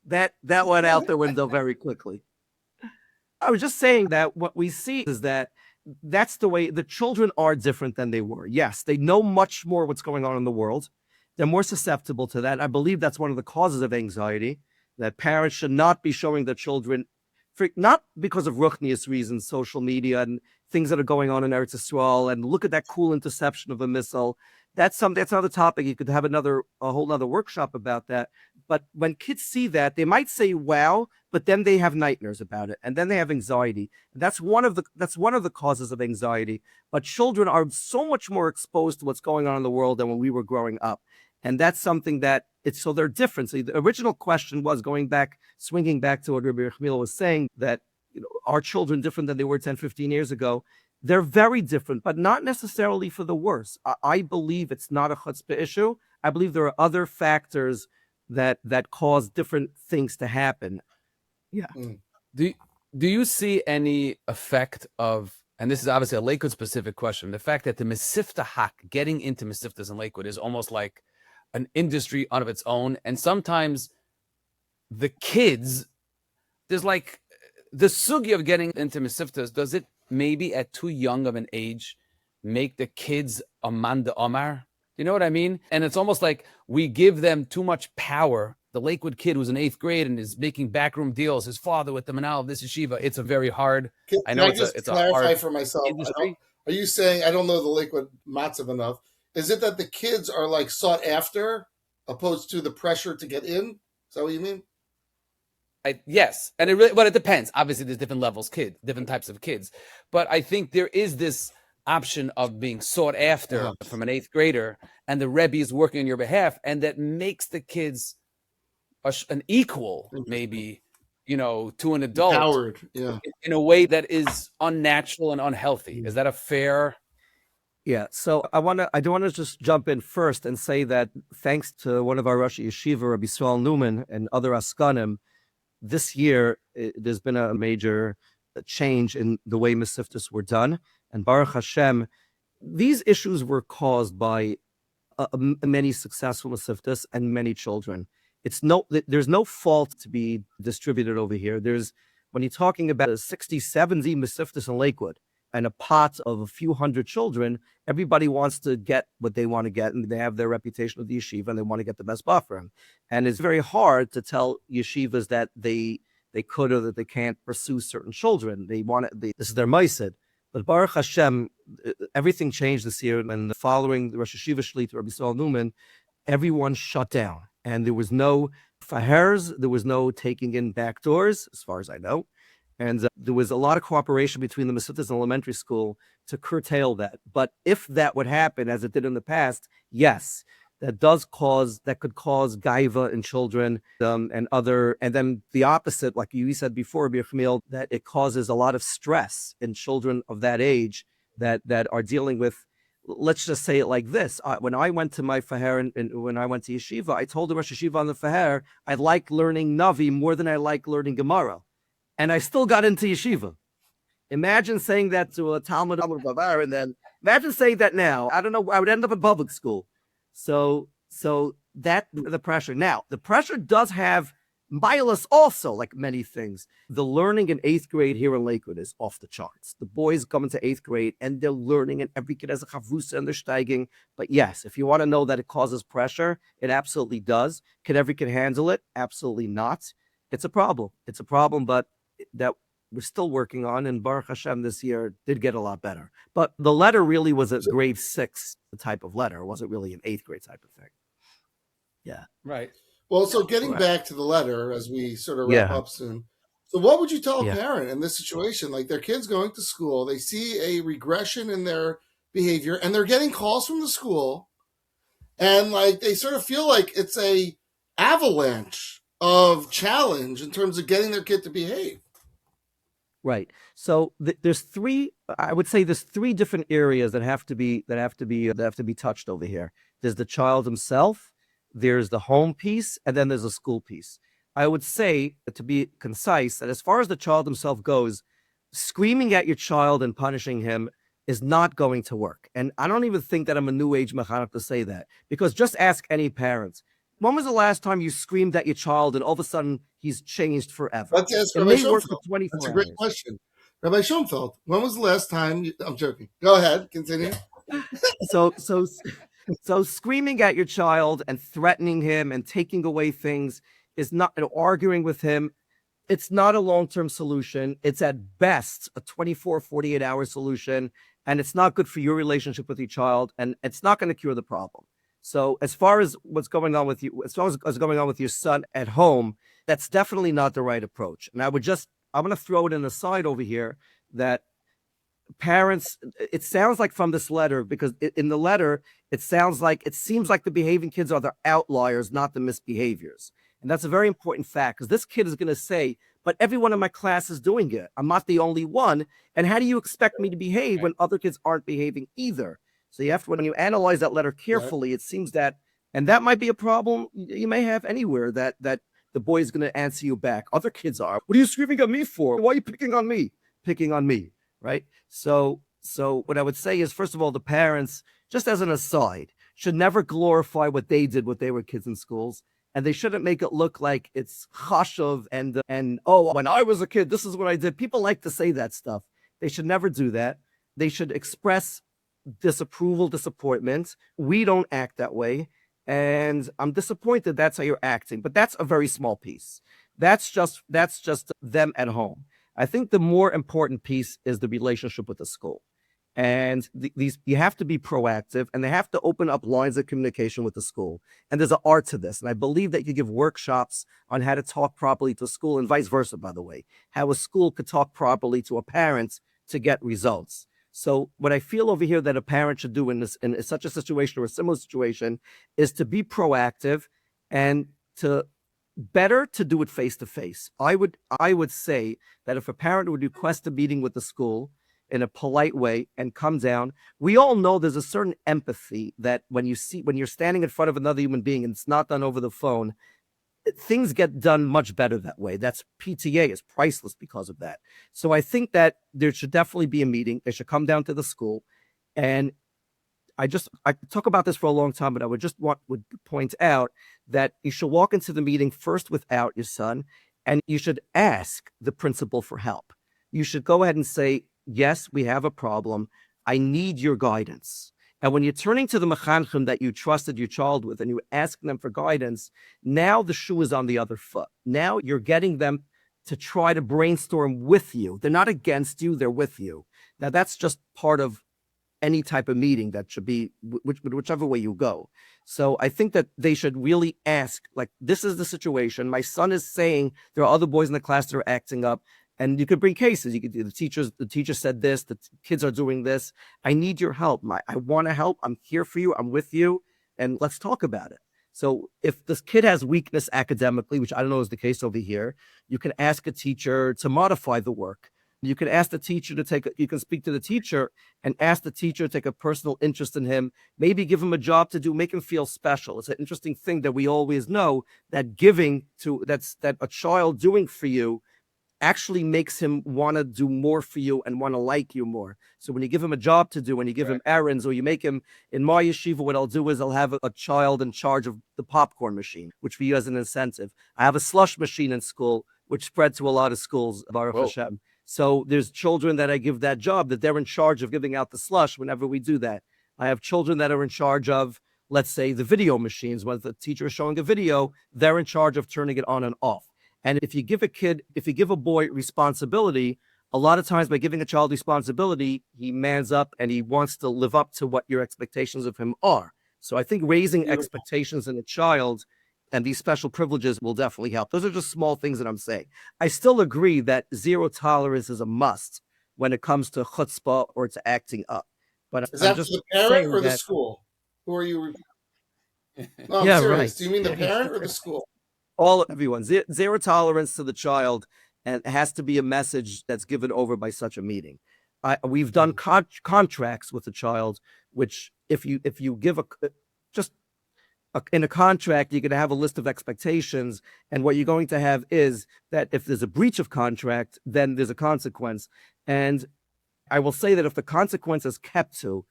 that went out the window very quickly. I was just saying that what we see is that's the way the children are different than they were. Yes, they know much more what's going on in the world. They're more susceptible to that. I believe that's one of the causes of anxiety, that parents should not be showing their children, not because of ruchnius reasons, social media and things that are going on in Eretz Yisrael, and look at that cool interception of a missile. That's another topic. You could have a whole other workshop about that. But when kids see that, they might say, wow, but then they have nightmares about it. And then they have anxiety. That's one of the causes of anxiety. But children are so much more exposed to what's going on in the world than when we were growing up. And that's something so they're different. So the original question was swinging back to what Rabbi Yechmiel was saying, that, are children different than they were 10, 15 years ago? They're very different, but not necessarily for the worse. I believe it's not a chutzpah issue. I believe there are other factors that cause different things to happen. Yeah. Do you see any effect of, and this is obviously a Lakewood specific question, the fact that the Mesivta getting into Mesivtas in Lakewood is almost like an industry on of its own, and sometimes the kids, there's like the sugi of getting into Mesivtas, does it maybe at too young of an age make the kids a man de Omar? You know what I mean? And it's almost like we give them too much power. The Lakewood kid who's in 8th grade and is making backroom deals, his father with the manal of this yeshiva, it's a very hard, I know it's a hard for myself. industry. Are you saying, I don't know the Lakewood matzav enough, is it that the kids are like sought after opposed to the pressure to get in? Is that what you mean? Yes, and but it depends. Obviously, there's different levels, different types of kids. But I think there is this option of being sought after from an 8th grader, and the Rebbe is working on your behalf, and that makes the kids an equal, maybe, to an adult, Empowered, yeah, in a way that is unnatural and unhealthy. Is that a fair? Yeah, so I do want to just jump in first and say that thanks to one of our Rosh Yeshiva, Rabbi Yisrael Newman, and other Askanim, this year there's been a major change in the way Mesivtas were done. And Baruch Hashem, these issues were caused by many successful Mesivtas and many children. There's no fault to be distributed over here. When you're talking about 60, 70 Mesivtas in Lakewood, and a pot of a few hundred children, everybody wants to get what they want to get, and they have their reputation of the yeshiva, and they want to get the best buffer. And it's very hard to tell yeshivas that they could or that they can't pursue certain children. This is their ma'aseh. But Baruch Hashem, everything changed this year, and following the Rosh Yeshiva Shlit, Rabbi Yisrael Newman, everyone shut down, and there was no fahers, there was no taking in back doors, as far as I know. And there was a lot of cooperation between the Mesivtas and elementary school to curtail that. But if that would happen, as it did in the past, yes, that could cause gaiva in children, and then the opposite, like you said before, Birchmiel, that it causes a lot of stress in children of that age that are dealing with. Let's just say it like this. When I went to my Faher and when I went to Yeshiva, I told the Rosh Yeshiva on the Faher, I like learning Navi more than I like learning Gemara. And I still got into yeshiva. Imagine saying that to a Talmud Bavar, and then imagine saying that now. I don't know. I would end up in public school. So that the pressure. Now the pressure does have bias also, like many things. The learning in 8th grade here in Lakewood is off the charts. The boys come into 8th grade and they're learning, and every kid has a chavrusa and they're steiging. But yes, if you want to know that it causes pressure, it absolutely does. Can every kid handle it? Absolutely not. It's a problem. It's a problem, but that we're still working on, and Baruch Hashem this year did get a lot better. But the letter really was a grade 6 type of letter. It wasn't really an 8th grade type of thing. Yeah. Right. Well, so getting Right. back to the letter as we sort of wrap up soon. So what would you tell a Yeah. parent in this situation? Like their kid's going to school, they see a regression in their behavior, and they're getting calls from the school, and like they sort of feel like it's a avalanche of challenge in terms of getting their kid to behave. Right. So there's three. I would say there's 3 different areas that have to be touched over here. There's the child himself, there's the home piece, and then there's a school piece. I would say, to be concise, that as far as the child himself goes, screaming at your child and punishing him is not going to work. And I don't even think that I'm a new age mechanech to say that, because just ask any parents. When was the last time you screamed at your child and all of a sudden he's changed forever? Let's ask It Rabbi may work for Schonfeld. 24 That's a great hours. question. Rabbi Schonfeld, when was the last time I'm joking. Go ahead, continue. So screaming at your child and threatening him and taking away things is not, and arguing with him, it's not a long-term solution. It's at best a 24, 48-hour solution, and it's not good for your relationship with your child, and it's not going to cure the problem. So as far as what's going on with you, as far as what's going on with your son at home, that's definitely not the right approach. And I'm going to throw it in the side over here that parents, it sounds like from this letter, because in the letter, it seems like the behaving kids are the outliers, not the misbehaviors. And that's a very important fact, because this kid is going to say, but everyone in my class is doing it. I'm not the only one. And how do you expect me to behave when other kids aren't behaving either? So you have to, when you analyze that letter carefully, it seems that, and that might be a problem you may have anywhere, that the boy is going to answer you back. Other kids are. What are you screaming at me for? Why are you picking on me? Picking on me, right? So what I would say is, first of all, the parents, just as an aside, should never glorify what they did when they were kids in schools. And they shouldn't make it look like it's chashuv and oh, when I was a kid, this is what I did. People like to say that stuff. They should never do that. They should express disapproval, disappointment. We don't act that way. And I'm disappointed that's how you're acting. But that's a very small piece. That's just them at home. I think the more important piece is the relationship with the school. And you have to be proactive, and they have to open up lines of communication with the school. And there's an art to this. And I believe that you give workshops on how to talk properly to a school, and vice versa, by the way, how a school could talk properly to a parent to get results. So what I feel over here that a parent should do in such a situation or a similar situation is to be proactive and to do it face to face. I would say that if a parent would request a meeting with the school in a polite way and come down, we all know there's a certain empathy that when you're standing in front of another human being and it's not done over the phone, things get done much better that way. That's PTA is priceless because of that. So I think that there should definitely be a meeting. They should come down to the school. And I talk about this for a long time, but I would point out that you should walk into the meeting first without your son, and you should ask the principal for help. You should go ahead and say, yes, we have a problem. I need your guidance. And when you're turning to the mechanchim that you trusted your child with and you ask them for guidance, now the shoe is on the other foot. Now you're getting them to try to brainstorm with you. They're not against you, they're with you. Now that's just part of any type of meeting that should be whichever way you go. So I think that they should really ask, like, this is the situation. My son is saying there are other boys in the class that are acting up. And you could bring cases. You could do the teacher said this, the kids are doing this. I need your help. I want to help. I'm here for you. I'm with you. And let's talk about it. So if this kid has weakness academically, which I don't know is the case over here, you can ask a teacher to modify the work. You can ask the teacher you can speak to the teacher and ask the teacher to take a personal interest in him, maybe give him a job to do, make him feel special. It's an interesting thing that we always know that that a child doing for you actually makes him want to do more for you and want to like you more. So when you give him a job to do, when you give him errands, or you make him, in my yeshiva, what I'll do is I'll have a child in charge of the popcorn machine, which we use as an incentive. I have a slush machine in school, which spread to a lot of schools, Baruch Hashem. So there's children that I give that job, that they're in charge of giving out the slush whenever we do that. I have children that are in charge of, let's say, the video machines. When the teacher is showing a video, they're in charge of turning it on and off. And if you give a boy responsibility, a lot of times by giving a child responsibility, he mans up and he wants to live up to what your expectations of him are. So I think raising expectations in a child and these special privileges will definitely help. Those are just small things that I'm saying. I still agree that zero tolerance is a must when it comes to chutzpah or to acting up. But Is I'm that just the parent saying or the that, school? Who are you? No, I'm yeah, serious. right. Do you mean the parent or the school? Everyone, zero tolerance to the child, and it has to be a message that's given over by such a meeting. We've done contracts with the child, which if you give in a contract, you're going to have a list of expectations, and what you're going to have is that if there's a breach of contract, then there's a consequence. And I will say that if the consequence is kept to,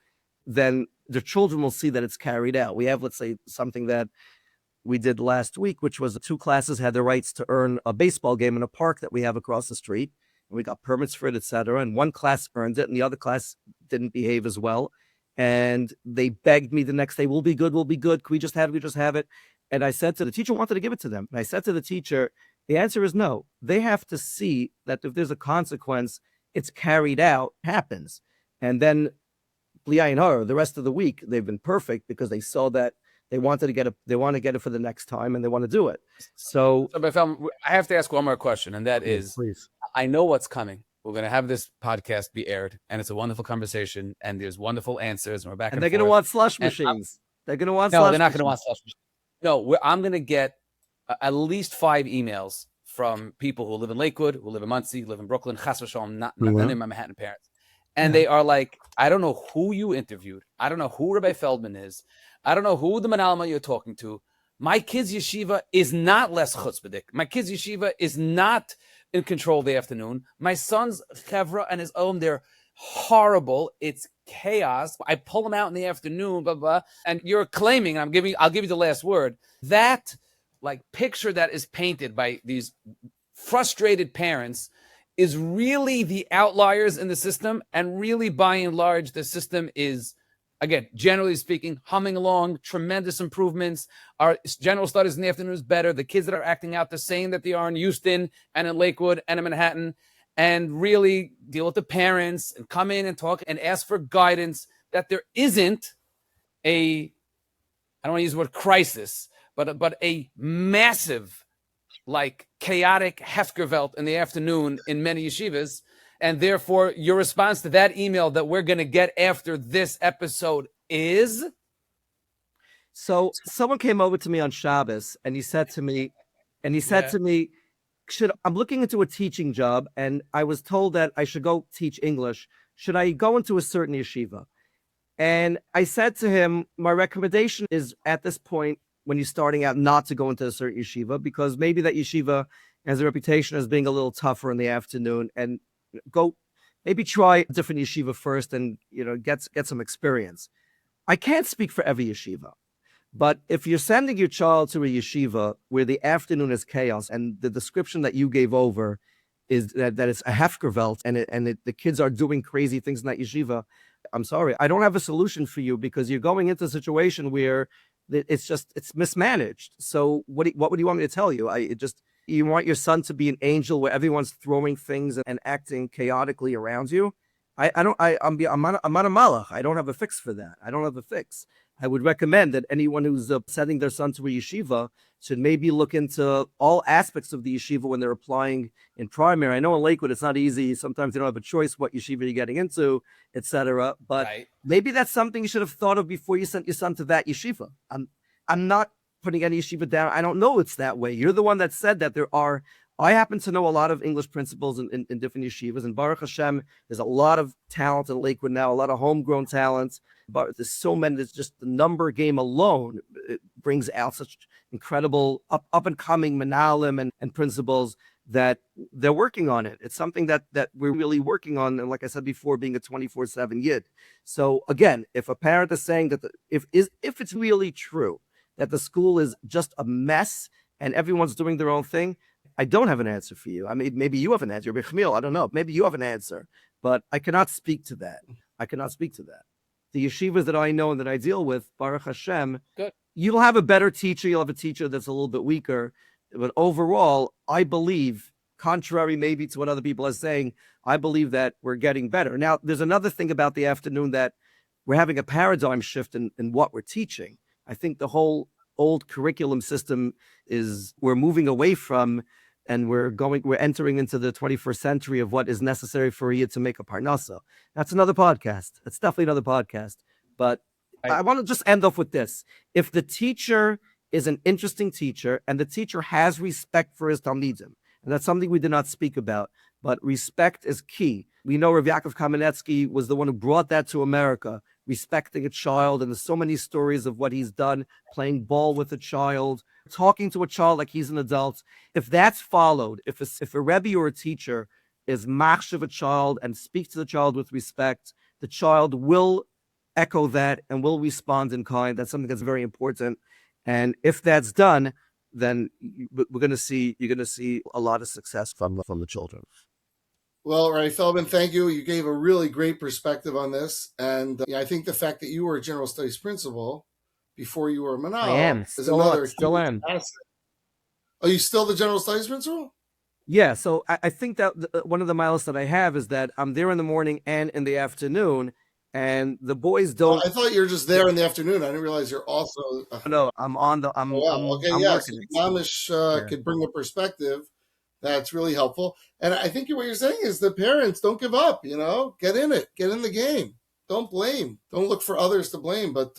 then the children will see that it's carried out. We have, let's say, something that we did last week, which was 2 classes had the rights to earn a baseball game in a park that we have across the street. And we got permits for it, etc. And one class earned it, and the other class didn't behave as well. And they begged me the next day, we'll be good. Can we just have it? And I said to the teacher, wanted to give it to them. And I said to the teacher, the answer is no. They have to see that if there's a consequence, it's carried out, happens. And then the rest of the week, they've been perfect because they saw that they want to get it for the next time and they want to do it. So I have to ask one more question, and that is, please. I know what's coming. We're going to have this podcast be aired, and it's a wonderful conversation, and there's wonderful answers, and we're back and they're going to forth. want slush machines. They're going to want No, slush they're not going to machines. want slush machines. No, I'm going to get at least 5 emails from people who live in Lakewood, who live in Muncie, who live in Brooklyn, Chas v'shalom, not none of my Manhattan parents. And they are like, I don't know who you interviewed. I don't know who Rabbi Feldman is. I don't know who the Manalma you're talking to. My kid's yeshiva is not less chutzpahdik. My kid's yeshiva is not in control of the afternoon. My son's chevra and his own, they're horrible. It's chaos. I pull them out in the afternoon, blah, blah. And you're claiming, and I'll give you the last word, that like picture that is painted by these frustrated parents is really the outliers in the system. And really, by and large, the system is, again, generally speaking, humming along, tremendous improvements. Our general studies in the afternoon is better. The kids that are acting out the same that they are in Houston and in Lakewood and in Manhattan, and really deal with the parents and come in and talk and ask for guidance, that there isn't I don't want to use the word crisis, but a massive, like chaotic Hefkervelt in the afternoon in many yeshivas. And therefore, your response to that email that we're going to get after this episode is? So someone came over to me on Shabbos and he said to me, I'm looking into a teaching job and I was told that I should go teach English. Should I go into a certain yeshiva? And I said to him, my recommendation is at this point, when you're starting out, not to go into a certain yeshiva, because maybe that yeshiva has a reputation as being a little tougher in the afternoon, and maybe try a different yeshiva first and, get some experience. I can't speak for every yeshiva, but if you're sending your child to a yeshiva where the afternoon is chaos and the description that you gave over is that it's a hefkervelt and the kids are doing crazy things in that yeshiva, I'm sorry, I don't have a solution for you, because you're going into a situation where it's mismanaged. So what would you want me to tell you? You want your son to be an angel where everyone's throwing things and acting chaotically around you? I'm not a malach. I don't have a fix for that. I don't have a fix. I would recommend that anyone who's sending their son to a yeshiva should maybe look into all aspects of the yeshiva when they're applying in primary. I know in Lakewood it's not easy. Sometimes you don't have a choice what yeshiva you're getting into, etc. But maybe that's something you should have thought of before you sent your son to that yeshiva. I'm not putting any yeshiva down. I don't know it's that way. You're the one that said that there are. I happen to know a lot of English principals in different yeshivas, and Baruch Hashem, there's a lot of talent in Lakewood now, a lot of homegrown talents. But there's so many. There's just the number game alone, it brings out such incredible up and coming menalim and principals that they're working on it. It's something that we're really working on, and like I said before, being a 24/7 yid. So again, if a parent is saying that if it's really true that the school is just a mess and everyone's doing their own thing, I don't have an answer for you. I mean, maybe you have an answer. I don't know. Maybe you have an answer, but I cannot speak to that. The yeshivas that I know and that I deal with, Baruch Hashem, good. You'll have a better teacher. You'll have a teacher that's a little bit weaker, But overall, I believe, contrary maybe to what other people are saying, I believe that we're getting better. Now, there's another thing about the afternoon, that we're having a paradigm shift in what we're teaching. I think the whole old curriculum system we're moving away from, and we're entering into the 21st century of what is necessary for a yid to make a parnasa. That's another podcast. That's definitely another podcast. But I want to just end off with this. If the teacher is an interesting teacher and the teacher has respect for his talmidim, and that's something we did not speak about, but respect is key. We know Rav Yaakov Kamenetsky was the one who brought that to America, respecting a child, and there's so many stories of what he's done, playing ball with a child, talking to a child like he's an adult. If that's followed, if a rebbe or a teacher is machshav a child and speaks to the child with respect, the child will echo that and will respond in kind. That's something that's very important. And if that's done, then you're going to see a lot of success from the children. Well, Rabbi Feldman, thank you. You gave a really great perspective on this. And I think the fact that you were a general studies principal before you were a Manal I am. Still am. Asset. Are you still the general studies principal? Yeah. So I think that one of the miles that I have is that I'm there in the morning and in the afternoon, and the boys don't. I thought you were just there in the afternoon. I didn't realize you're also. No, I'm on the. I'm working. Amish could bring a perspective that's really helpful. And I think what you're saying is the parents don't give up. Get in it, get in the game. Don't blame. Don't look for others to blame, but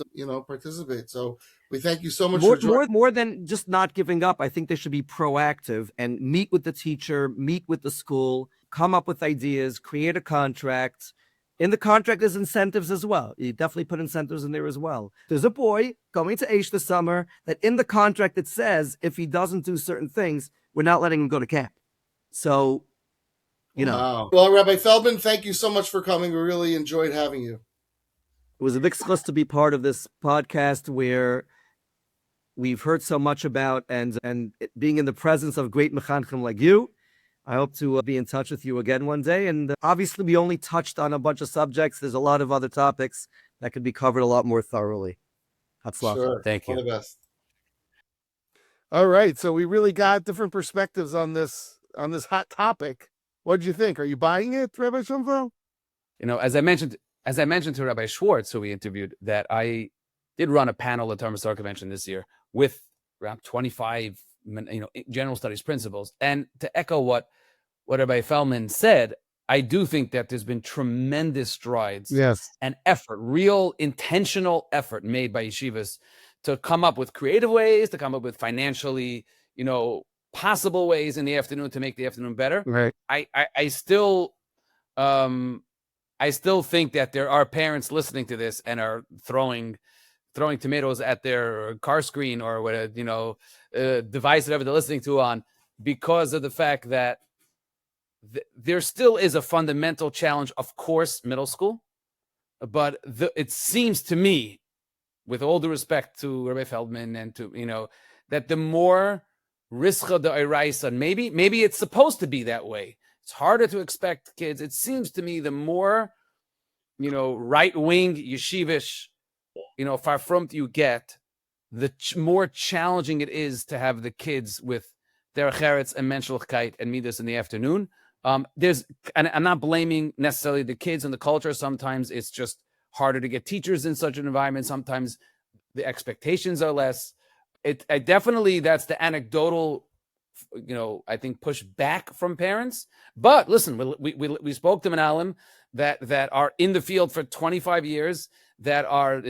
participate. So we thank you so much for joining. More than just not giving up. I think they should be proactive and meet with the teacher, meet with the school, come up with ideas, create a contract. In the contract, there's incentives as well. You definitely put incentives in there as well. There's a boy going to Aish this summer that in the contract it says if he doesn't do certain things, we're not letting him go to camp. So, Wow. Well, Rabbi Feldman, thank you so much for coming. We really enjoyed having you. It was a big schluss to be part of this podcast where we've heard so much about, and being in the presence of great mechanchim like you. I hope to be in touch with you again one day. And obviously, we only touched on a bunch of subjects. There's a lot of other topics that could be covered a lot more thoroughly. Sure. Thank you. All the best. All right. So we really got different perspectives on this hot topic. What did you think? Are you buying it, Rabbi Schonfeld? As I mentioned to Rabbi Schwartz, who we interviewed, that I did run a panel at Torah Convention this year with around 25 general studies principles. And to echo what Rabbi Feldman said, I do think that there's been tremendous strides and effort, real intentional effort made by yeshivas to come up with creative ways, to come up with financially, possible ways in the afternoon to make the afternoon better. Right. I still think that there are parents listening to this and are throwing tomatoes at their car screen or whatever, device, whatever they're listening to on, because of the fact that there still is a fundamental challenge, of course, middle school, but it seems to me, with all due respect to Rabbi Feldman and to, that the more rischa de oraisa, maybe it's supposed to be that way. It's harder to expect kids. It seems to me the more, right-wing yeshivish, far from you get, the more challenging it is to have the kids with derech and menschlichkeit and middos in the afternoon. And I'm not blaming necessarily the kids and the culture. Sometimes it's just harder to get teachers in such an environment. Sometimes the expectations are less. I definitely, that's the anecdotal, I think, push back from parents. But listen, we spoke to Manalim that are in the field for 25 years, that are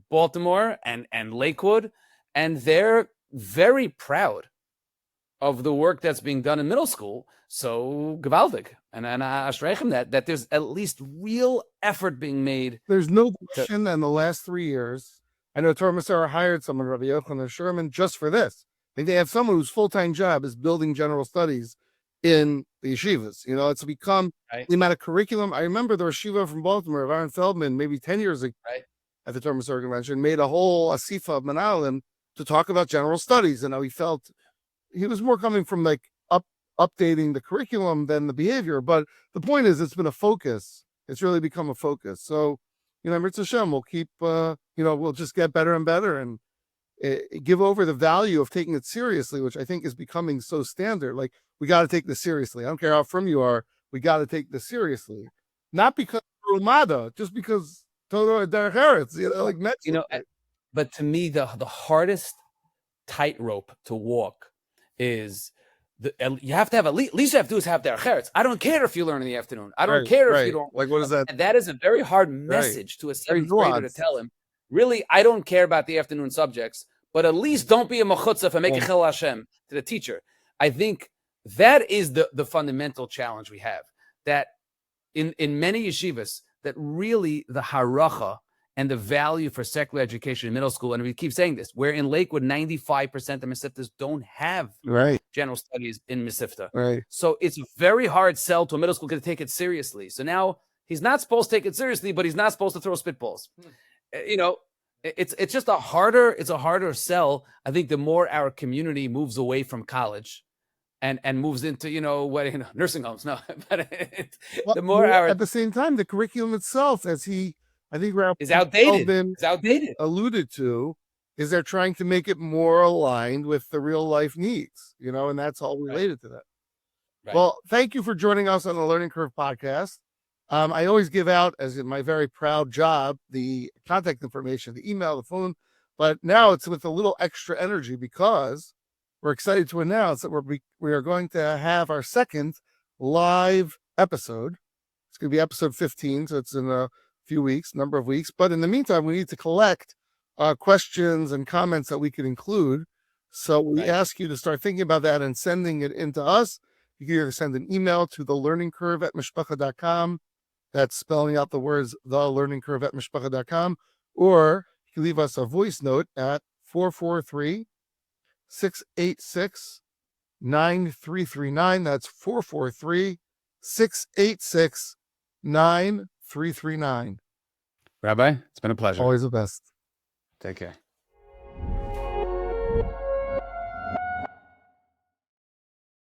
Baltimore and Lakewood, and they're very proud of the work that's being done in middle school. So gewaldig, and ashreichem that there's at least real effort being made. There's no question that in the last 3 years, I know Torah Masara hired someone, Rabbi Yochanan Sherman, just for this. I think they have someone whose full-time job is building general studies in the yeshivas. It's become the amount of curriculum. I remember the yeshiva from Baltimore, of Aaron Feldman, maybe 10 years ago at the Torah Masara Convention, made a whole asifa of Manalim to talk about general studies, and how he felt he was more coming from updating the curriculum than the behavior. But the point is, it's been a focus. It's really become a focus. So, Mitzvah Hashem, we'll keep, we'll just get better and better. And give over the value of taking it seriously, which I think is becoming so standard. Like, we got to take this seriously. I don't care how from you are. We got to take this seriously, not because Rumada, just because Todo derech eretz, like mitzvah. But to me, the hardest tightrope to walk is you have to have at least you have to do is have derech eretz. I don't care if you learn in the afternoon. I don't care if you don't. Like, what is that? And that is a very hard message to a seventh grader to tell him. Really, I don't care about the afternoon subjects, but at least don't be a mechutzaf and make a chil Hashem to the teacher. I think that is the fundamental challenge we have. That in many yeshivas, that really the haracha and the value for secular education in middle school, and we keep saying this, where in Lakewood, 95% of Mesiftas don't have general studies in Mesifta. Right. So it's a very hard sell to a middle school kid to take it seriously. So now he's not supposed to take it seriously, but he's not supposed to throw spitballs. It's just a harder sell. I think the more our community moves away from college and moves into, nursing homes. No, but the more at the same time, the curriculum itself, I think is outdated. It's outdated. Alluded to, is they're trying to make it more aligned with the real life needs, and that's all related to that. Right. Well, thank you for joining us on the Learning Curve podcast. I always give out, as in my very proud job, the contact information, the email, the phone, but now it's with a little extra energy because we're excited to announce that we are going to have our second live episode. It's going to be episode 15, so it's in a number of weeks. But in the meantime, we need to collect questions and comments that we could include. So we ask you to start thinking about that and sending it into us. You can either send an email to thelearningcurve@mishpacha.com. That's spelling out the words thelearningcurve@mishpacha.com. Or you can leave us a voice note at 443-686-9339. That's 443-686-9339. Rabbi, it's been a pleasure. Always the best. Take care.